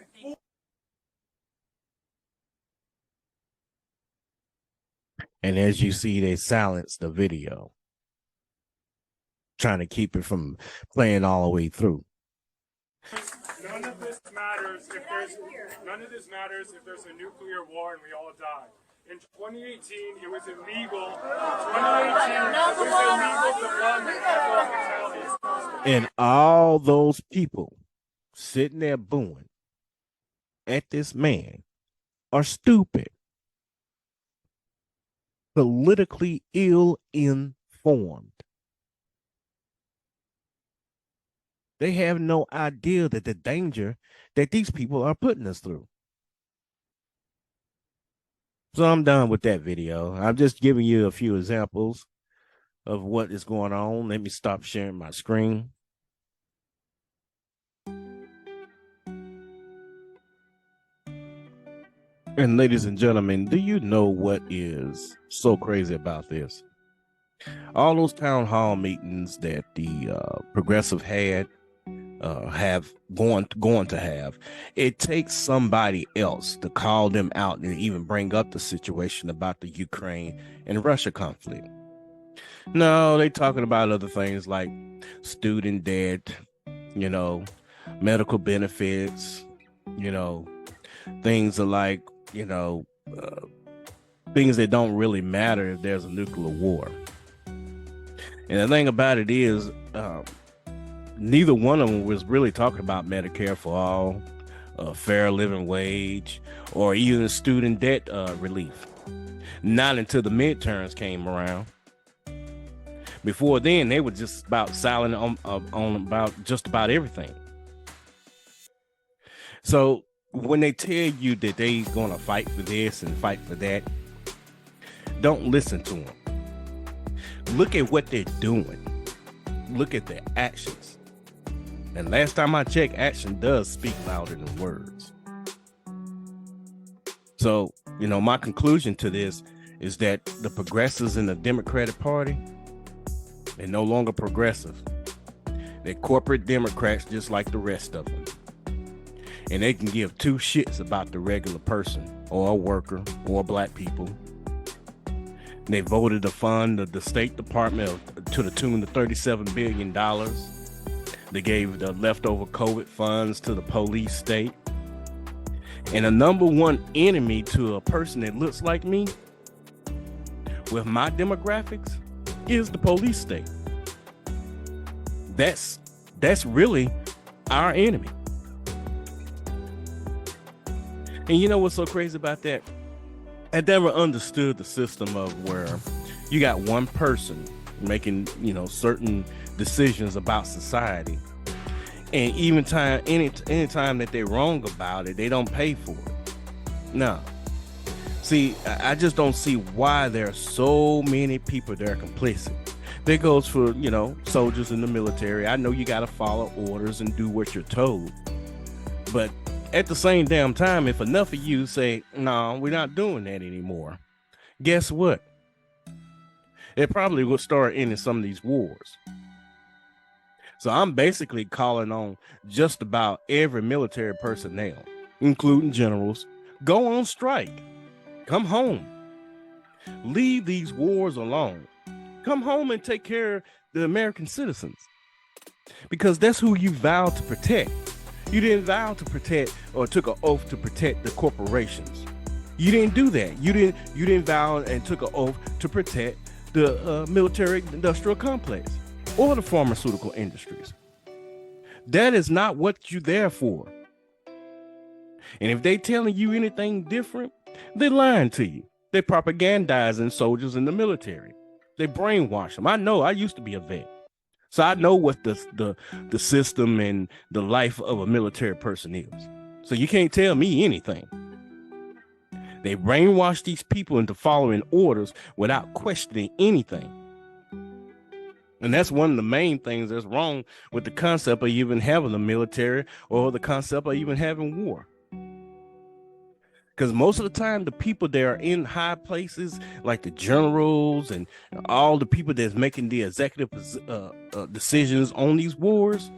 And as you see, they silenced the video, trying to keep it from playing all the way through.
None of this matters if there's a nuclear war and we all die. In 2018, it was illegal. To run
And all those people sitting there booing at this man are stupid, politically ill-informed. They have no idea that the danger that these people are putting us through. So I'm done with that video. I'm just giving you a few examples of what is going on. Let me stop sharing my screen. And ladies and gentlemen, do you know what is so crazy about this? All those town hall meetings that the progressive have going to have, it takes somebody else to call them out and even bring up the situation about the Ukraine and Russia conflict. No, they talking about other things like student debt, medical benefits, things are like, things that don't really matter if there's a nuclear war. And the thing about it is, neither one of them was really talking about Medicare for all, fair living wage, or even student debt relief. Not until the midterms came around. Before then, they were just about silent on about just about everything. So when they tell you that they gonna fight for this and fight for that, don't listen to them. Look at what they're doing. Look at their actions. And last time I checked, action does speak louder than words. So, my conclusion to this is that the progressives in the Democratic Party, they're no longer progressive. They're corporate Democrats just like the rest of them. And they can give two shits about the regular person or a worker or black people. They voted to fund the State Department to the tune of $37 billion. They gave the leftover COVID funds to the police state. And the number one enemy to a person that looks like me with my demographics is the police state. That's really our enemy. And you know what's so crazy about that? I never understood the system of where you got one person making, certain decisions about society. And even any time that they're wrong about it, they don't pay for it. No. See, I just don't see why there are so many people that are complicit. That goes for, soldiers in the military. I know you got to follow orders and do what you're told. But at the same damn time, if enough of you say, no, we're not doing that anymore, guess what? It probably will start ending some of these wars. So I'm basically calling on just about every military personnel, including generals, go on strike. Come home. Leave these wars alone. Come home and take care of the American citizens, because that's who you vowed to protect. You didn't vow to protect or took an oath to protect the corporations. You didn't do that. You didn't vow and took an oath to protect the military industrial complex or the pharmaceutical industries. That is not what you're there for. And if they telling you anything different, they're lying to you. They're propagandizing soldiers in the military. They brainwash them. I know. I used to be a vet, so I know what the system and the life of a military person is. So you can't tell me anything. They brainwash these people into following orders without questioning anything. And that's one of the main things that's wrong with the concept of even having the military or the concept of even having war. Because most of the time, the people that are in high places, like the generals and all the people that's making the executive decisions on these wars,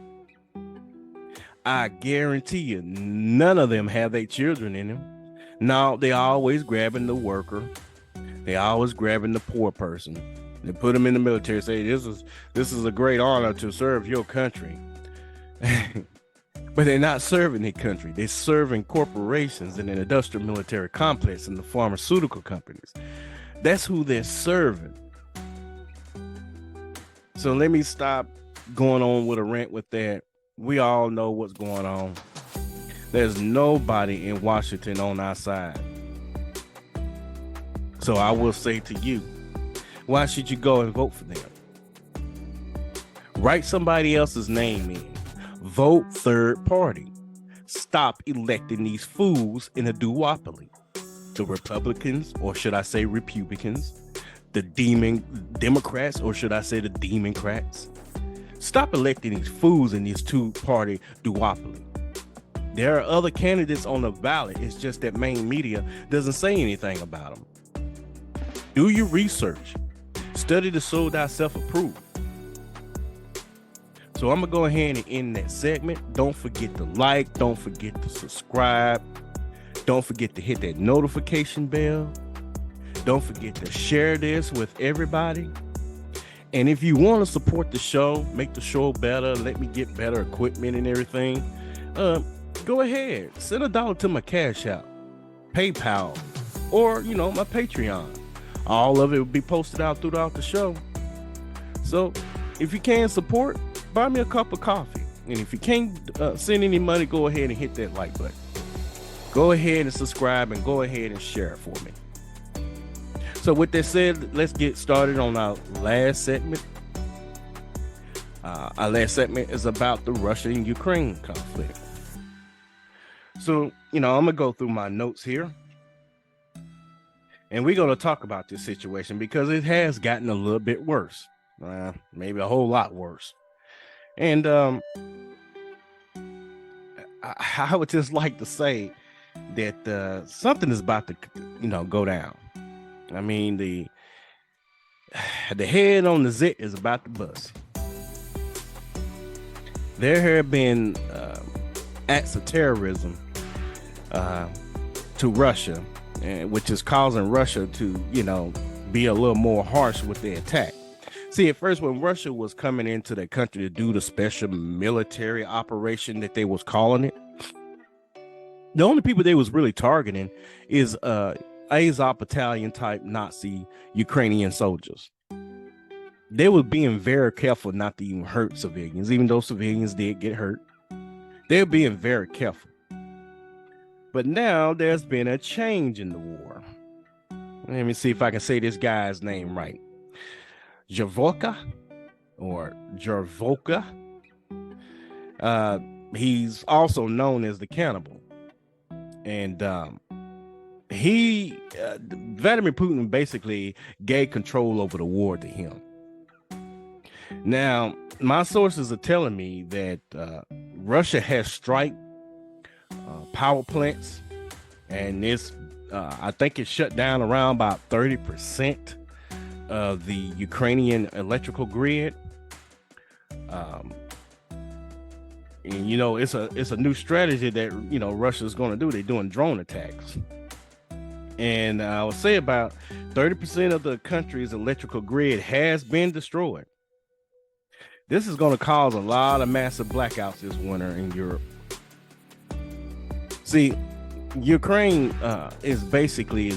I guarantee you, none of them have their children in them. No, they always grabbing the worker. They always grabbing the poor person. They put them in the military, say, this is a great honor to serve your country. But they're not serving their country. They're serving corporations and an industrial military complex and the pharmaceutical companies. That's who they're serving. So let me stop going on with a rant with that. We all know what's going on. There's nobody in Washington on our side. So I will say to you, why should you go and vote for them? Write somebody else's name in. Vote third party. Stop electing these fools in a duopoly. The Republicans, or should I say Republicans, the demon Democrats, or should I say the Democrats. Stop electing these fools in this two-party duopoly. There are other candidates on the ballot. It's just that main media doesn't say anything about them. Do your research. Study to show thyself approved. So I'm going to go ahead and end that segment. Don't forget to like. Don't forget to subscribe. Don't forget to hit that notification bell. Don't forget to share this with everybody. And if you want to support the show, make the show better, let me get better equipment and everything, go ahead. Send $1 to my Cash App, PayPal, or, my Patreon. All of it will be posted out throughout the show. So if you can support, buy me a cup of coffee. And if you can't send any money, go ahead and hit that like button. Go ahead and subscribe and go ahead and share it for me. So with that said, let's get started on our last segment. Our last segment is about the Russia and Ukraine conflict. So, I'm going to go through my notes here. And we're going to talk about this situation because it has gotten a little bit worse. Maybe a whole lot worse. And I would just like to say that something is about to, go down. I mean, the head on the zit is about to bust. There have been acts of terrorism to Russia, which is causing Russia to, be a little more harsh with the attack. See, at first, when Russia was coming into the country to do the special military operation that they was calling it, the only people they was really targeting is Azov battalion type Nazi Ukrainian soldiers. They were being very careful not to even hurt civilians, even though civilians did get hurt. They're being very careful. But now there's been a change in the war. Let me see if I can say this guy's name right. Javoka or Jarvoka. He's also known as the Cannibal. And Vladimir Putin basically gave control over the war to him. Now, my sources are telling me that Russia has strike power plants, and this I think it shut down around about 30% of the Ukrainian electrical grid. And it's a new strategy that Russia's going to do. They're doing drone attacks, and I would say about 30% of the country's electrical grid has been destroyed. This is going to cause a lot of massive blackouts this winter in Europe. See, Ukraine is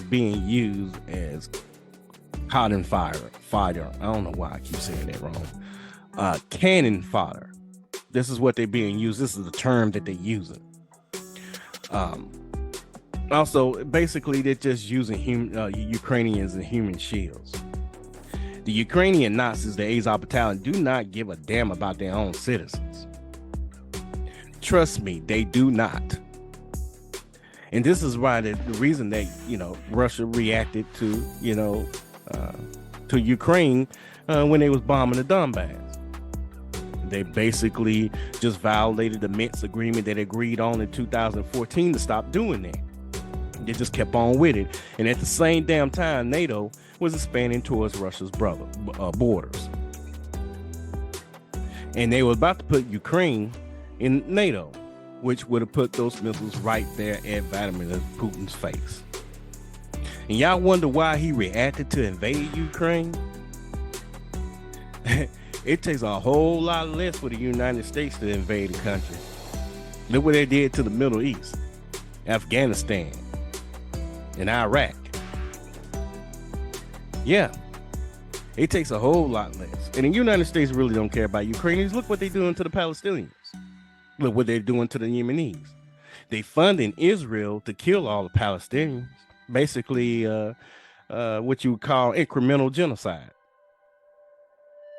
being used as cannon fodder. I don't know why I keep saying that wrong. Cannon fodder. This is what they're being used. This is the term that they're using. Also, basically, they're just using Ukrainians as human shields. The Ukrainian Nazis, the Azov Battalion, do not give a damn about their own citizens. Trust me, they do not. And this is why the reason that Russia reacted to Ukraine when they was bombing the Donbass. They basically just violated the Minsk agreement that agreed on in 2014 to stop doing that. They just kept on with it, and at the same damn time, NATO was expanding towards Russia's borders, and they were about to put Ukraine in NATO, which would have put those missiles right there at Vladimir Putin's face. And y'all wonder why he reacted to invade Ukraine? It takes a whole lot less for the United States to invade a country. Look what they did to the Middle East, Afghanistan, and Iraq. Yeah, it takes a whole lot less. And the United States really don't care about Ukrainians. Look what they're doing to the Palestinians. Look what they're doing to the Yemenis. They funding Israel to kill all the Palestinians. Basically, what you would call incremental genocide.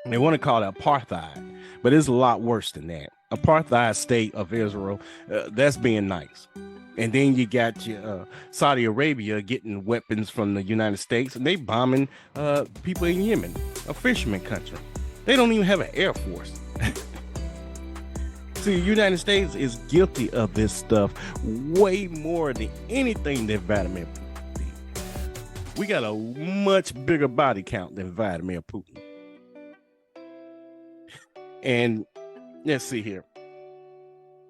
They want to call it apartheid, but it's a lot worse than that. Apartheid state of Israel, that's being nice. And then you got Saudi Arabia getting weapons from the United States, and they bombing people in Yemen, a fisherman country. They don't even have an air force. See, the United States is guilty of this stuff way more than anything that Vladimir Putin did. We got a much bigger body count than Vladimir Putin. And let's see here.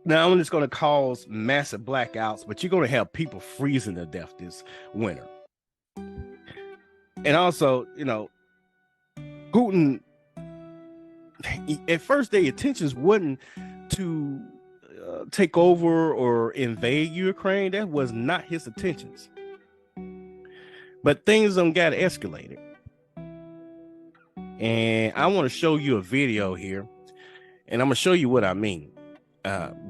Not only it's going to cause massive blackouts, but you're going to have people freezing to death this winter. And also, Putin, at first their intentions wasn't to take over or invade Ukraine. That was not his intentions. But things got escalated. And I want to show you a video here, and I'm going to show you what I mean.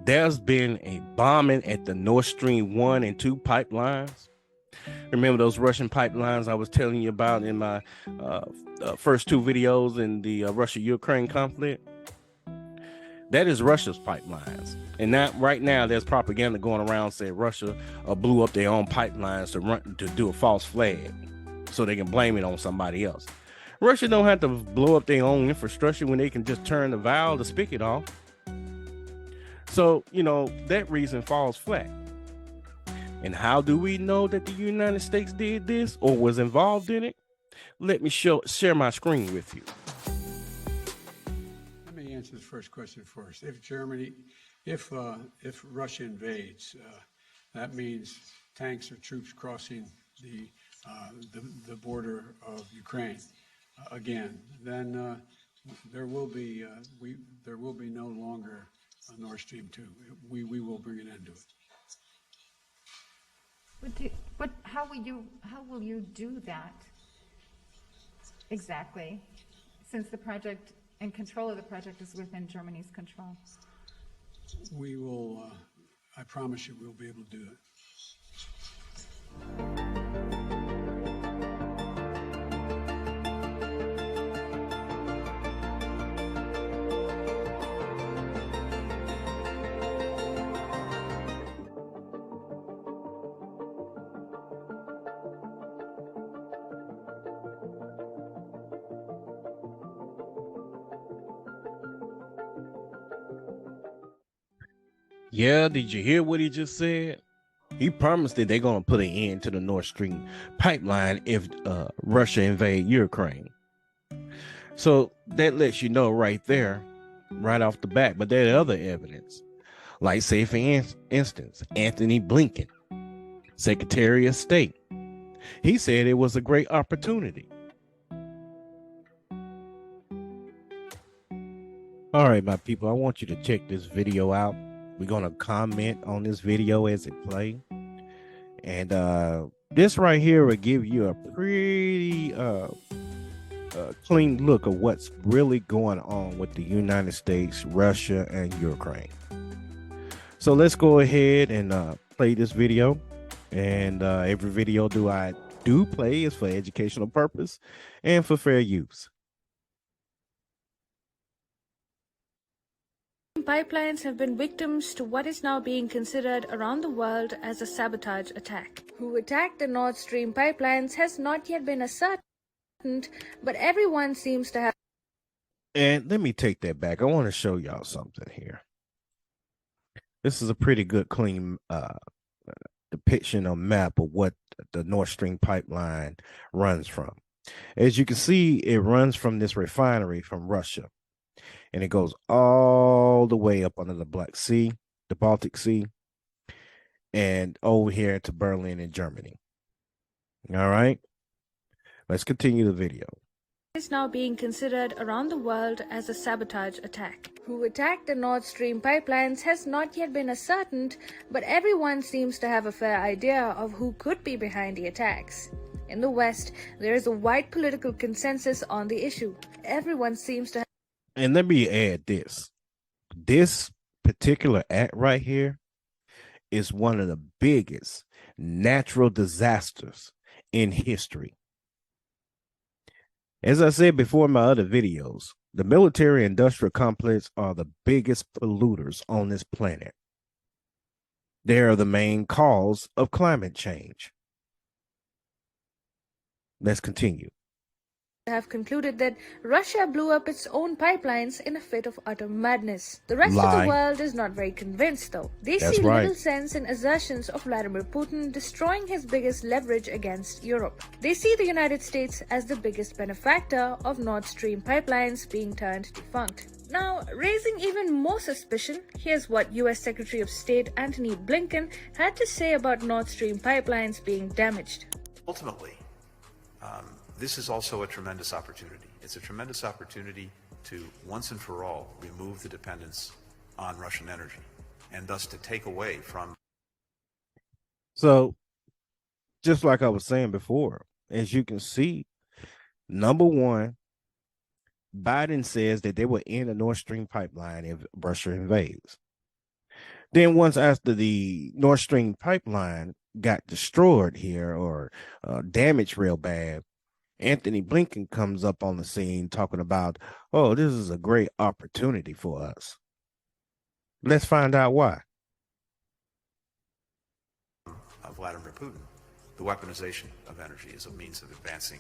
There's been a bombing at the Nord Stream 1 and 2 pipelines. Remember those Russian pipelines I was telling you about in my first two videos in the Russia-Ukraine conflict? That is Russia's pipelines. And right now there's propaganda going around saying Russia blew up their own pipelines to do a false flag so they can blame it on somebody else. Russia don't have to blow up their own infrastructure when they can just turn the valve to spigot off. So, that reason falls flat. And how do we know that the United States did this or was involved in it? Let me share my screen with you.
Let me answer the first question first. If Russia invades, that means tanks or troops crossing the border of Ukraine again. Then there will be no longer Nord Stream 2. We will bring an end to it.
How will you do that exactly, since the project and control of the project is within Germany's control?
We will, I promise you, we'll be able to do it.
Yeah, did you hear what he just said? He promised that they're going to put an end to the Nord Stream pipeline if Russia invade Ukraine. So that lets you know right there, right off the bat. But there's other evidence. Like, say, for instance, Anthony Blinken, Secretary of State. He said it was a great opportunity. All right, my people, I want you to check this video out. We're going to comment on this video as it plays. And this right here will give you a pretty clean look of what's really going on with the United States, Russia, and Ukraine. So let's go ahead and play this video. And every video I do play is for educational purpose and for fair use.
Pipelines have been victims to what is now being considered around the world as a sabotage attack. Who attacked the Nord Stream pipelines has not yet been ascertained, but everyone seems to have.
And let me take that back. I want to show y'all something here. This is a pretty good, clean depiction or map of what the Nord Stream pipeline runs from. As you can see, it runs from this refinery from Russia. And it goes all the way up under the Black Sea, the Baltic Sea, and over here to Berlin in Germany. All right, let's continue the video.
Is now being considered around the world as a sabotage attack. Who attacked the Nord Stream pipelines has not yet been ascertained, but everyone seems to have a fair idea of who could be behind the attacks. In the West, there is a wide political consensus on the issue. Everyone seems to have.
And let me add this. This particular act right here is one of the biggest natural disasters in history. As I said before in my other videos, the military-industrial complex are the biggest polluters on this planet. They are the main cause of climate change. Let's continue.
Have concluded that Russia blew up its own pipelines in a fit of utter madness. The rest of the world is not very convinced, though. They see little sense in assertions of Vladimir Putin destroying his biggest leverage against Europe. They see the United States as the biggest benefactor of Nord Stream pipelines being turned defunct. Now, raising even more suspicion, here's what U.S. Secretary of State Anthony Blinken had to say about Nord Stream pipelines being damaged.
Ultimately, this is also a tremendous opportunity. It's a tremendous opportunity to, once and for all, remove the dependence on Russian energy and thus to take away from.
So, just like I was saying before, as you can see, number one, Biden says that they will end the Nord Stream pipeline if Russia invades. Then once after the Nord Stream pipeline got destroyed here or damaged real bad, Anthony Blinken comes up on the scene talking about, oh, this is a great opportunity for us. Let's find out why.
Vladimir Putin, the weaponization of energy is a means of advancing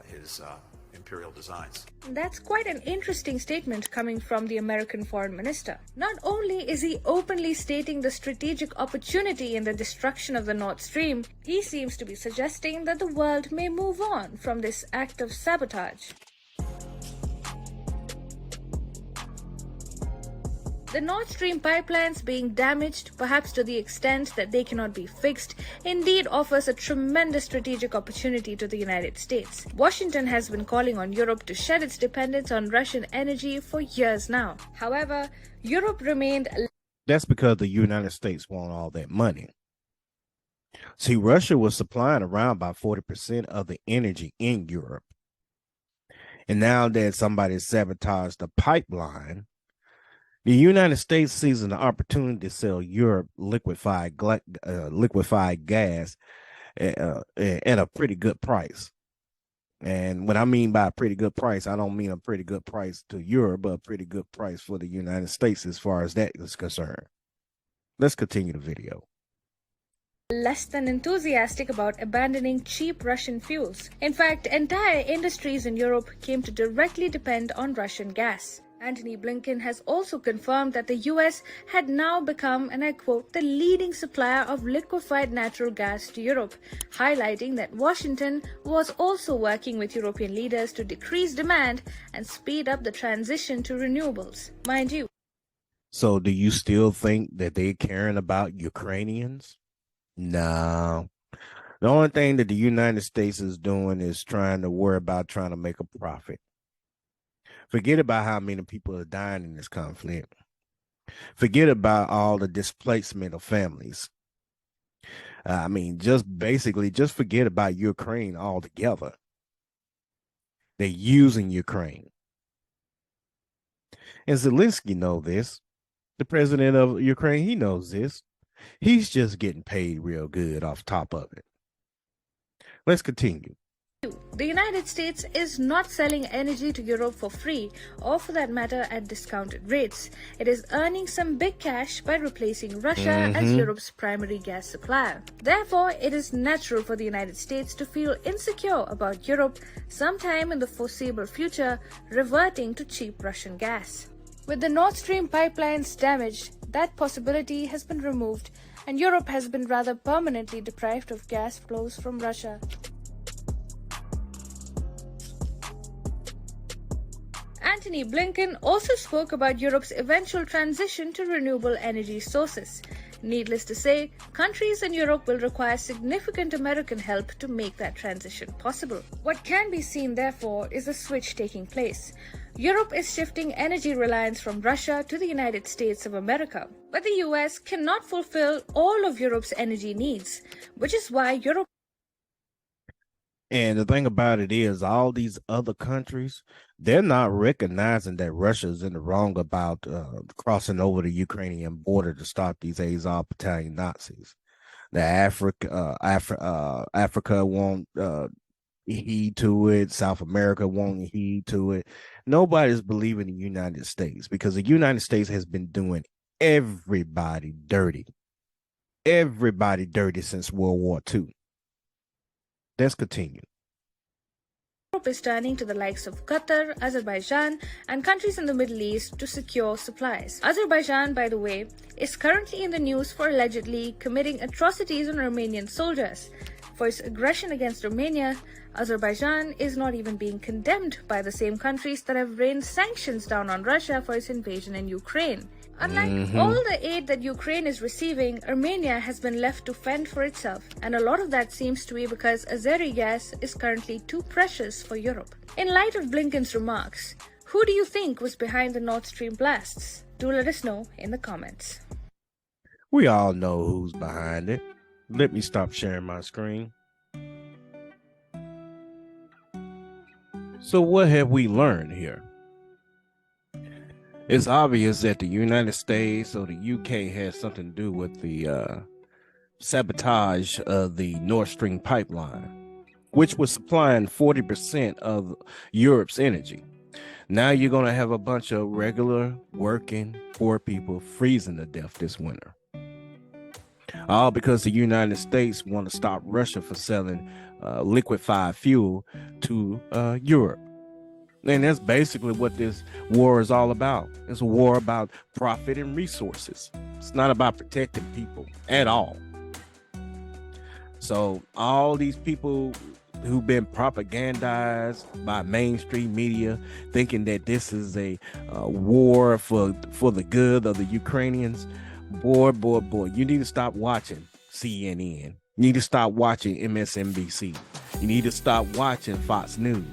his imperial designs.
That's quite an interesting statement coming from the American foreign minister. Not only is he openly stating the strategic opportunity in the destruction of the Nord Stream, he seems to be suggesting that the world may move on from this act of sabotage. The Nord Stream pipelines being damaged, perhaps to the extent that they cannot be fixed, indeed offers a tremendous strategic opportunity to the United States. Washington has been calling on Europe to shed its dependence on Russian energy for years now. However, Europe remained.
That's because the United States want all that money. See, Russia was supplying around about 40% of the energy in Europe. And now that somebody sabotaged the pipeline, the United States sees an opportunity to sell Europe liquefied gas at a pretty good price. And what I mean by a pretty good price, I don't mean a pretty good price to Europe, but a pretty good price for the United States as far as that is concerned. Let's continue the video.
Less than enthusiastic about abandoning cheap Russian fuels. In fact, entire industries in Europe came to directly depend on Russian gas. Antony Blinken has also confirmed that the US had now become, and I quote, the leading supplier of liquefied natural gas to Europe, highlighting that Washington was also working with European leaders to decrease demand and speed up the transition to renewables. Mind you.
So do you still think that they're caring about Ukrainians? No. The only thing that the United States is doing is trying to make a profit. Forget about how many people are dying in this conflict. Forget about all the displacement of families. Just forget about Ukraine altogether. They're using Ukraine. And Zelensky knows this. The president of Ukraine, he knows this. He's just getting paid real good off top of it. Let's continue.
The United States is not selling energy to Europe for free, or for that matter at discounted rates. It is earning some big cash by replacing Russia as Europe's primary gas supplier. Therefore, it is natural for the United States to feel insecure about Europe sometime in the foreseeable future reverting to cheap Russian gas. With the Nord Stream pipelines damaged, that possibility has been removed, and Europe has been rather permanently deprived of gas flows from Russia. Antony Blinken also spoke about Europe's eventual transition to renewable energy sources. Needless to say, countries in Europe will require significant American help to make that transition possible. What can be seen, therefore, is a switch taking place. Europe is shifting energy reliance from Russia to the United States of America. But the US cannot fulfill all of Europe's energy needs, which is why Europe.
And the thing about it is, all these other countries, they're not recognizing that Russia is in the wrong about crossing over the Ukrainian border to stop these Azov battalion Nazis. The Africa won't heed to it. South America won't heed to it. Nobody's believing the United States because the United States has been doing everybody dirty. Everybody dirty since World War II. Let's continue.
Europe is turning to the likes of Qatar, Azerbaijan, and countries in the Middle East to secure supplies. Azerbaijan, by the way, is currently in the news for allegedly committing atrocities on Romanian soldiers. For its aggression against Romania, Azerbaijan is not even being condemned by the same countries that have rained sanctions down on Russia for its invasion in Ukraine. Unlike all the aid that Ukraine is receiving, Armenia has been left to fend for itself, and a lot of that seems to be because Azeri gas is currently too precious for Europe. In light of Blinken's remarks, who do you think was behind the Nord Stream blasts? Do let us know in the comments.
We all know who's behind it. Let me stop sharing my screen. So what have we learned here? It's obvious that the United States or the UK has something to do with the sabotage of the Nord Stream pipeline, which was supplying 40% of Europe's energy. Now you're going to have a bunch of regular working poor people freezing to death this winter. All because the United States want to stop Russia from selling liquefied fuel to Europe. And that's basically what this war is all about. It's a war about profit and resources. It's not about protecting people at all. So all these people who've been propagandized by mainstream media, thinking that this is a war for the good of the Ukrainians, boy, you need to stop watching CNN. You need to stop watching MSNBC. You need to stop watching Fox News,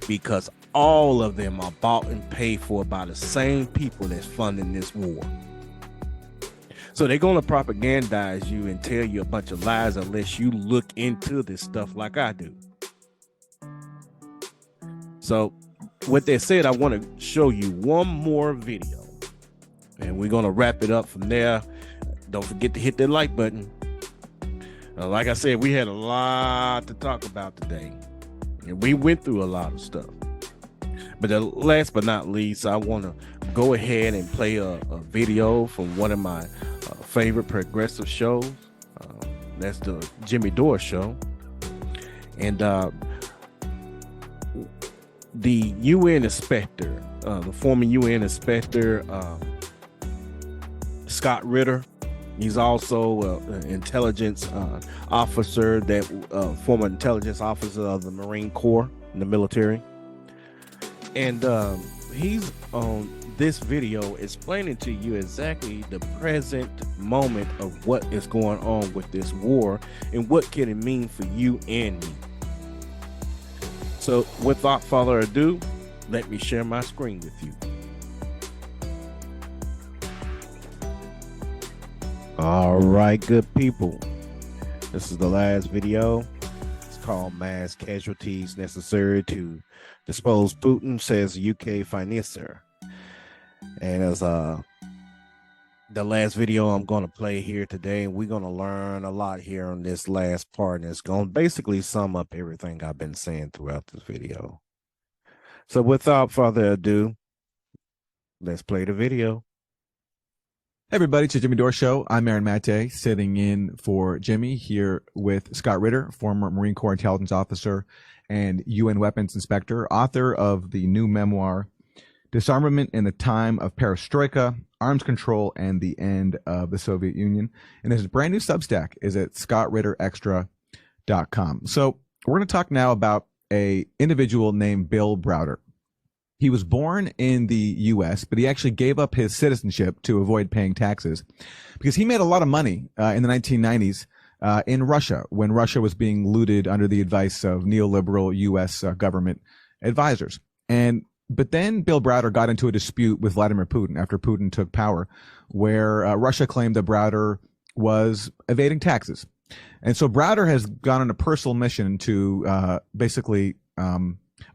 because all of them are bought and paid for by the same people that's funding this war. So they're going to propagandize you and tell you a bunch of lies unless you look into this stuff like I do. So with that said, I want to show you one more video, and we're going to wrap it up from there. Don't forget to hit that like button. Like I said, we had a lot to talk about today, and we went through a lot of stuff. But last but not least, I want to go ahead and play a video from one of my favorite progressive shows. That's the Jimmy Dore Show. And the UN inspector the former UN inspector, Scott Ritter. He's also an intelligence officer, former intelligence officer of the Marine Corps in the military. And he's on this video explaining to you exactly the present moment of what is going on with this war and what can it mean for you and me. So without further ado, let me share my screen with you. All right, good people. This is the last video. It's called Mass Casualties Necessary to Depose Putin, says UK Financier. And as the last video I'm going to play here today, and we're going to learn a lot here on this last part, and it's going to basically sum up everything I've been saying throughout this video. So without further ado, let's play the video.
Hey everybody, it's the Jimmy Dore Show. I'm Aaron Mate, sitting in for Jimmy here with Scott Ritter, former Marine Corps intelligence officer and UN weapons inspector, author of the new memoir, Disarmament in the Time of Perestroika, Arms Control and the End of the Soviet Union. And his brand new Substack is at scottritterextra.com. So we're going to talk now about an individual named Bill Browder. He was born in the U.S., but he actually gave up his citizenship to avoid paying taxes because he made a lot of money in the 1990s in Russia when Russia was being looted under the advice of neoliberal U.S. Government advisors. But then Bill Browder got into a dispute with Vladimir Putin after Putin took power, where Russia claimed that Browder was evading taxes. And so Browder has gone on a personal mission to basically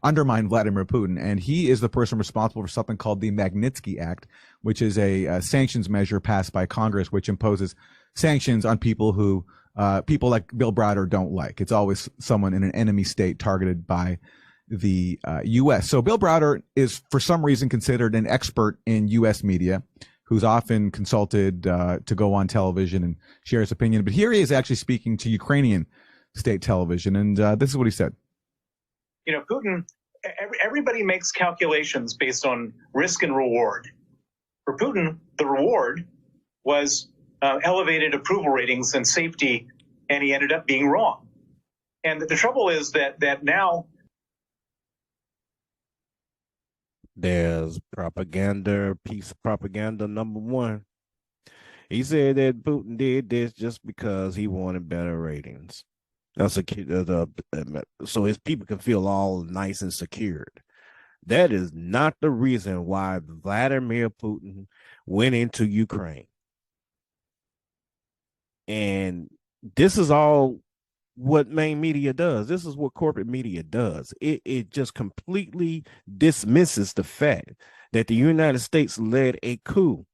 undermine Vladimir Putin, and he is the person responsible for something called the Magnitsky Act, which is a sanctions measure passed by Congress, which imposes sanctions on people who people like Bill Browder don't like. It's always someone in an enemy state targeted by the U.S. So Bill Browder is, for some reason, considered an expert in U.S. media, who's often consulted to go on television and share his opinion. But here he is actually speaking to Ukrainian state television, and this is what he said.
You know, Putin, everybody makes calculations based on risk and reward. For Putin, the reward was elevated approval ratings and safety, and he ended up being wrong. And the trouble is that now
there's propaganda, piece of propaganda number one. He said that Putin did this just because he wanted better ratings. So his people can feel all nice and secured. That is not the reason why Vladimir Putin went into Ukraine. And this is all what main media does. This is what corporate media does. It just completely dismisses the fact that the United States led a coup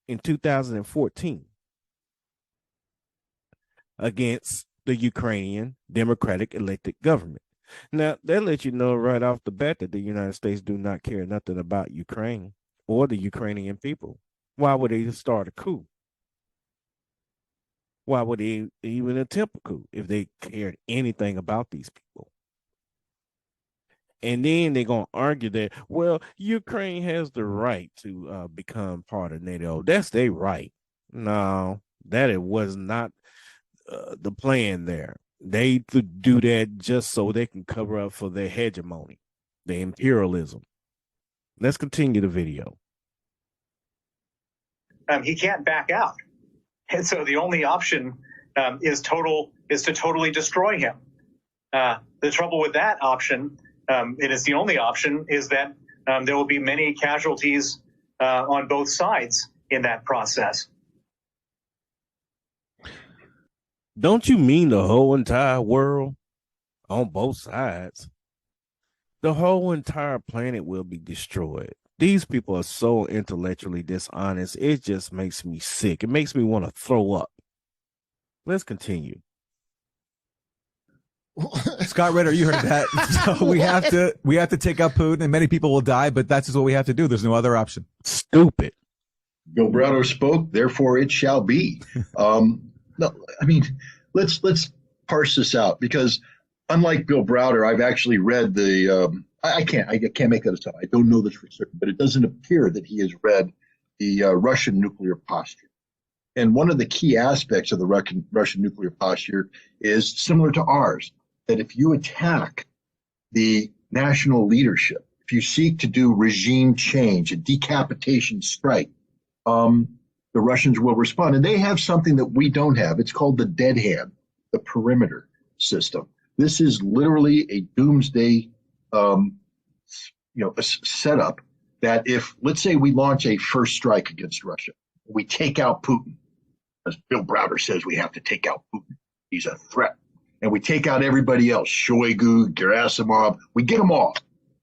in 2014 against the Ukrainian democratic elected government. Now, they let you know right off the bat that the United States do not care nothing about Ukraine or the Ukrainian people. Why would they start a coup? Why would they even attempt a coup if they cared anything about these people? And then they're going to argue that, well, Ukraine has the right to become part of NATO. That's their right. No, that it was not the plan there. They could do that just so they can cover up for their hegemony, the imperialism. Let's continue the video.
He can't back out. And so the only option is to totally destroy him. The trouble with that option, it is the only option, is that there will be many casualties on both sides in that process.
Don't you mean the whole entire world on both sides? The whole entire planet will be destroyed. These people are so intellectually dishonest. It just makes me sick. It makes me want to throw up. Let's continue.
Scott Ritter, you heard that. So we have to take out Putin, and many people will die, but that's just what we have to do. There's no other option.
Stupid.
Bill Browder spoke, therefore it shall be. No, I mean, let's parse this out, because unlike Bill Browder, I've actually read the I can't make that assumption. I don't know this for certain, but it doesn't appear that he has read the Russian nuclear posture. And one of the key aspects of the Russian nuclear posture is similar to ours, that if you attack the national leadership, if you seek to do regime change, a decapitation strike, the Russians will respond. And they have something that we don't have. It's called the dead hand, the perimeter system. This is literally a doomsday a setup that if, let's say, we launch a first strike against Russia, we take out Putin, as Bill Browder says, we have to take out Putin. He's a threat. And we take out everybody else, Shoigu, Gerasimov, we get them all.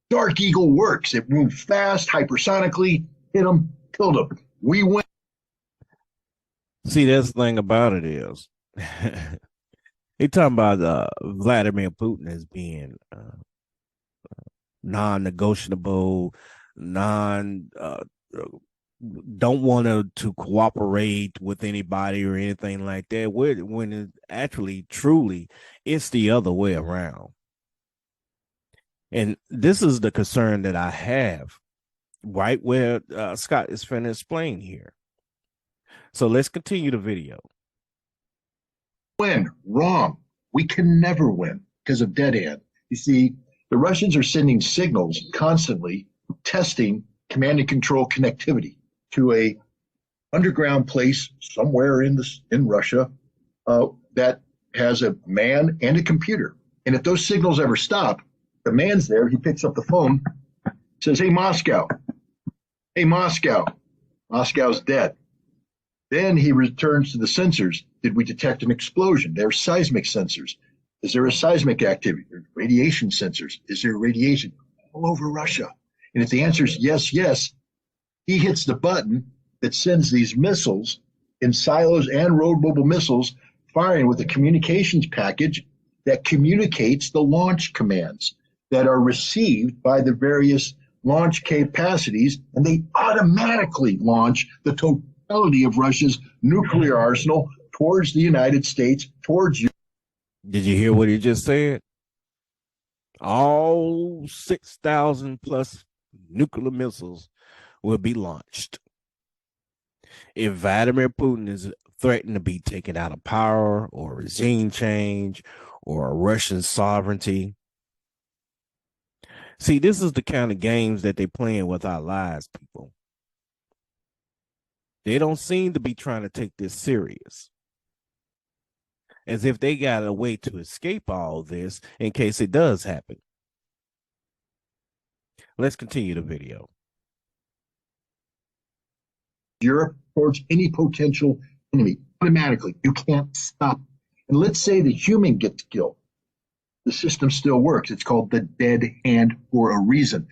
Dark Eagle works. It moves fast, hypersonically, hit them, killed them. We win.
See, that's the thing about it is, they talking about Vladimir Putin as being non-negotiable, don't want to cooperate with anybody or anything like that. When it actually, truly, it's the other way around. And this is the concern that I have, right where Scott is finna explain here. So let's continue the video.
Win. Wrong. We can never win because of dead hand. You see, the Russians are sending signals constantly, testing command and control connectivity to a underground place somewhere in Russia that has a man and a computer. And if those signals ever stop, the man's there, he picks up the phone, says, "Hey, Moscow. Hey, Moscow. Moscow's dead." Then he returns to the sensors. Did we detect an explosion? There are seismic sensors. Is there a seismic activity? Radiation sensors. Is there radiation all over Russia? And if the answer is yes, yes, he hits the button that sends these missiles in silos and road mobile missiles firing with a communications package that communicates the launch commands that are received by the various launch capacities, and they automatically launch the totality of Russia's nuclear arsenal towards the United States, towards you.
Did you hear what he just said? All 6,000 plus nuclear missiles will be launched. If Vladimir Putin is threatened to be taken out of power or regime change or Russian sovereignty. See, this is the kind of games that they're playing with our lives, people. They don't seem to be trying to take this serious, as if they got a way to escape all this in case it does happen. Let's continue the video.
Europe towards any potential enemy automatically. You can't stop. And let's say the human gets killed. The system still works. It's called the dead hand for a reason.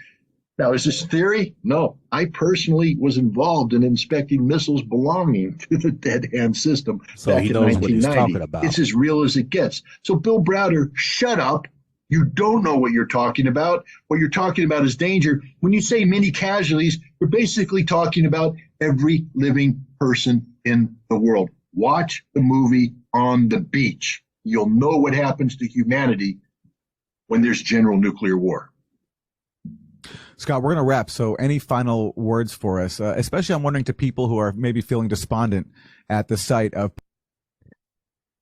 Now, is this theory? No. I personally was involved in inspecting missiles belonging to the dead hand system back in 1990. What he's talking about. It's as real as it gets. So, Bill Browder, shut up. You don't know what you're talking about. What you're talking about is danger. When you say many casualties, we're basically talking about every living person in the world. Watch the movie On the Beach. You'll know what happens to humanity when there's general nuclear war.
Scott, we're going to wrap. So any final words for us, especially I'm wondering to people who are maybe feeling despondent at the sight of.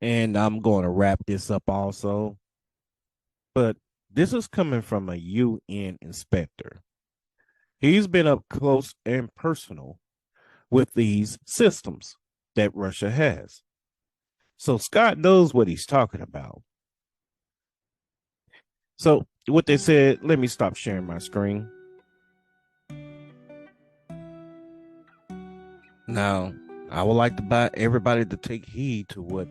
And I'm going to wrap this up also. But this is coming from a UN inspector. He's been up close and personal with these systems that Russia has. So Scott knows what he's talking about. So what they said, let me stop sharing my screen. Now, I would like to buy everybody to take heed to what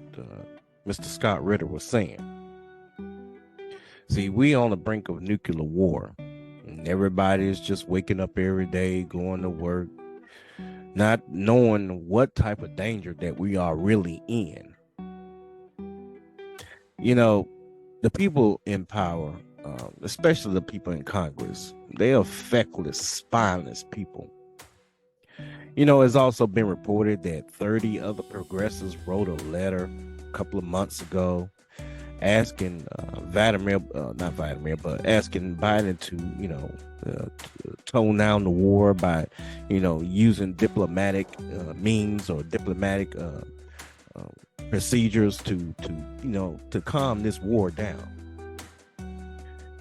Mr. Scott Ritter was saying. See, we on the brink of nuclear war, and everybody is just waking up every day, going to work, not knowing what type of danger that we are really in. You know, the people in power, especially the people in Congress, they are feckless, spineless people. You know, it's also been reported that 30 other progressives wrote a letter a couple of months ago asking asking Biden to, tone down the war by, using diplomatic means or diplomatic procedures to calm this war down.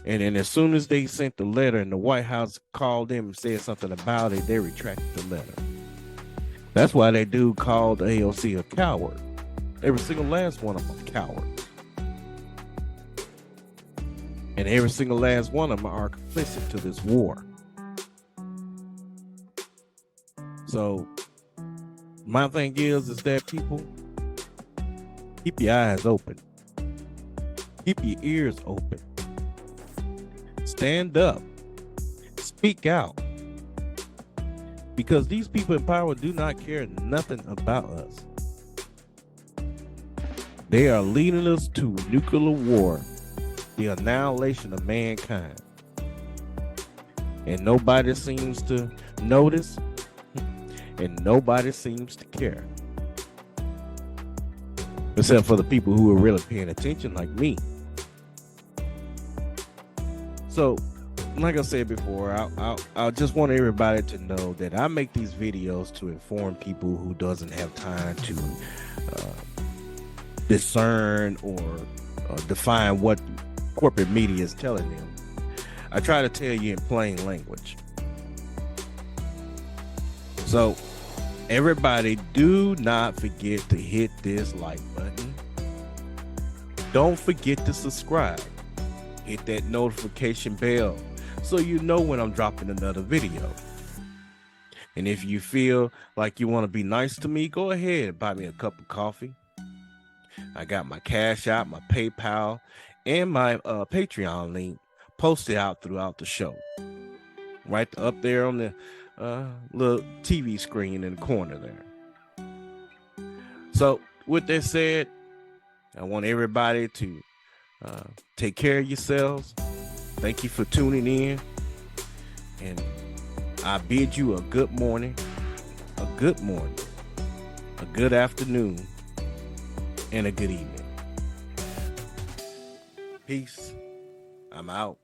And then as soon as they sent the letter and the White House called them and said something about it, they retracted the letter. That's why they do call the AOC a coward. Every single last one of them are cowards. And every single last one of them are complicit to this war. So my thing is that people, keep your eyes open. Keep your ears open. Stand up. Speak out. Because these people in power do not care nothing about us. They are leading us to nuclear war, the annihilation of mankind. And nobody seems to notice, and nobody seems to care. Except for the people who are really paying attention, like me. So, like I said before, I just want everybody to know that I make these videos to inform people who doesn't have time to discern or define what corporate media is telling them. I try to tell you in plain language. So, everybody, do not forget to hit this like button. Don't forget to subscribe. Hit that notification bell so you know when I'm dropping another video. And if you feel like you want to be nice to me, go ahead and buy me a cup of coffee. I got my Cash App, my PayPal, and my Patreon link posted out throughout the show. Right up there on the little TV screen in the corner there. So with that said, I want everybody to take care of yourselves. Thank you for tuning in. And I bid you a good morning, a good afternoon, and a good evening. Peace. I'm out.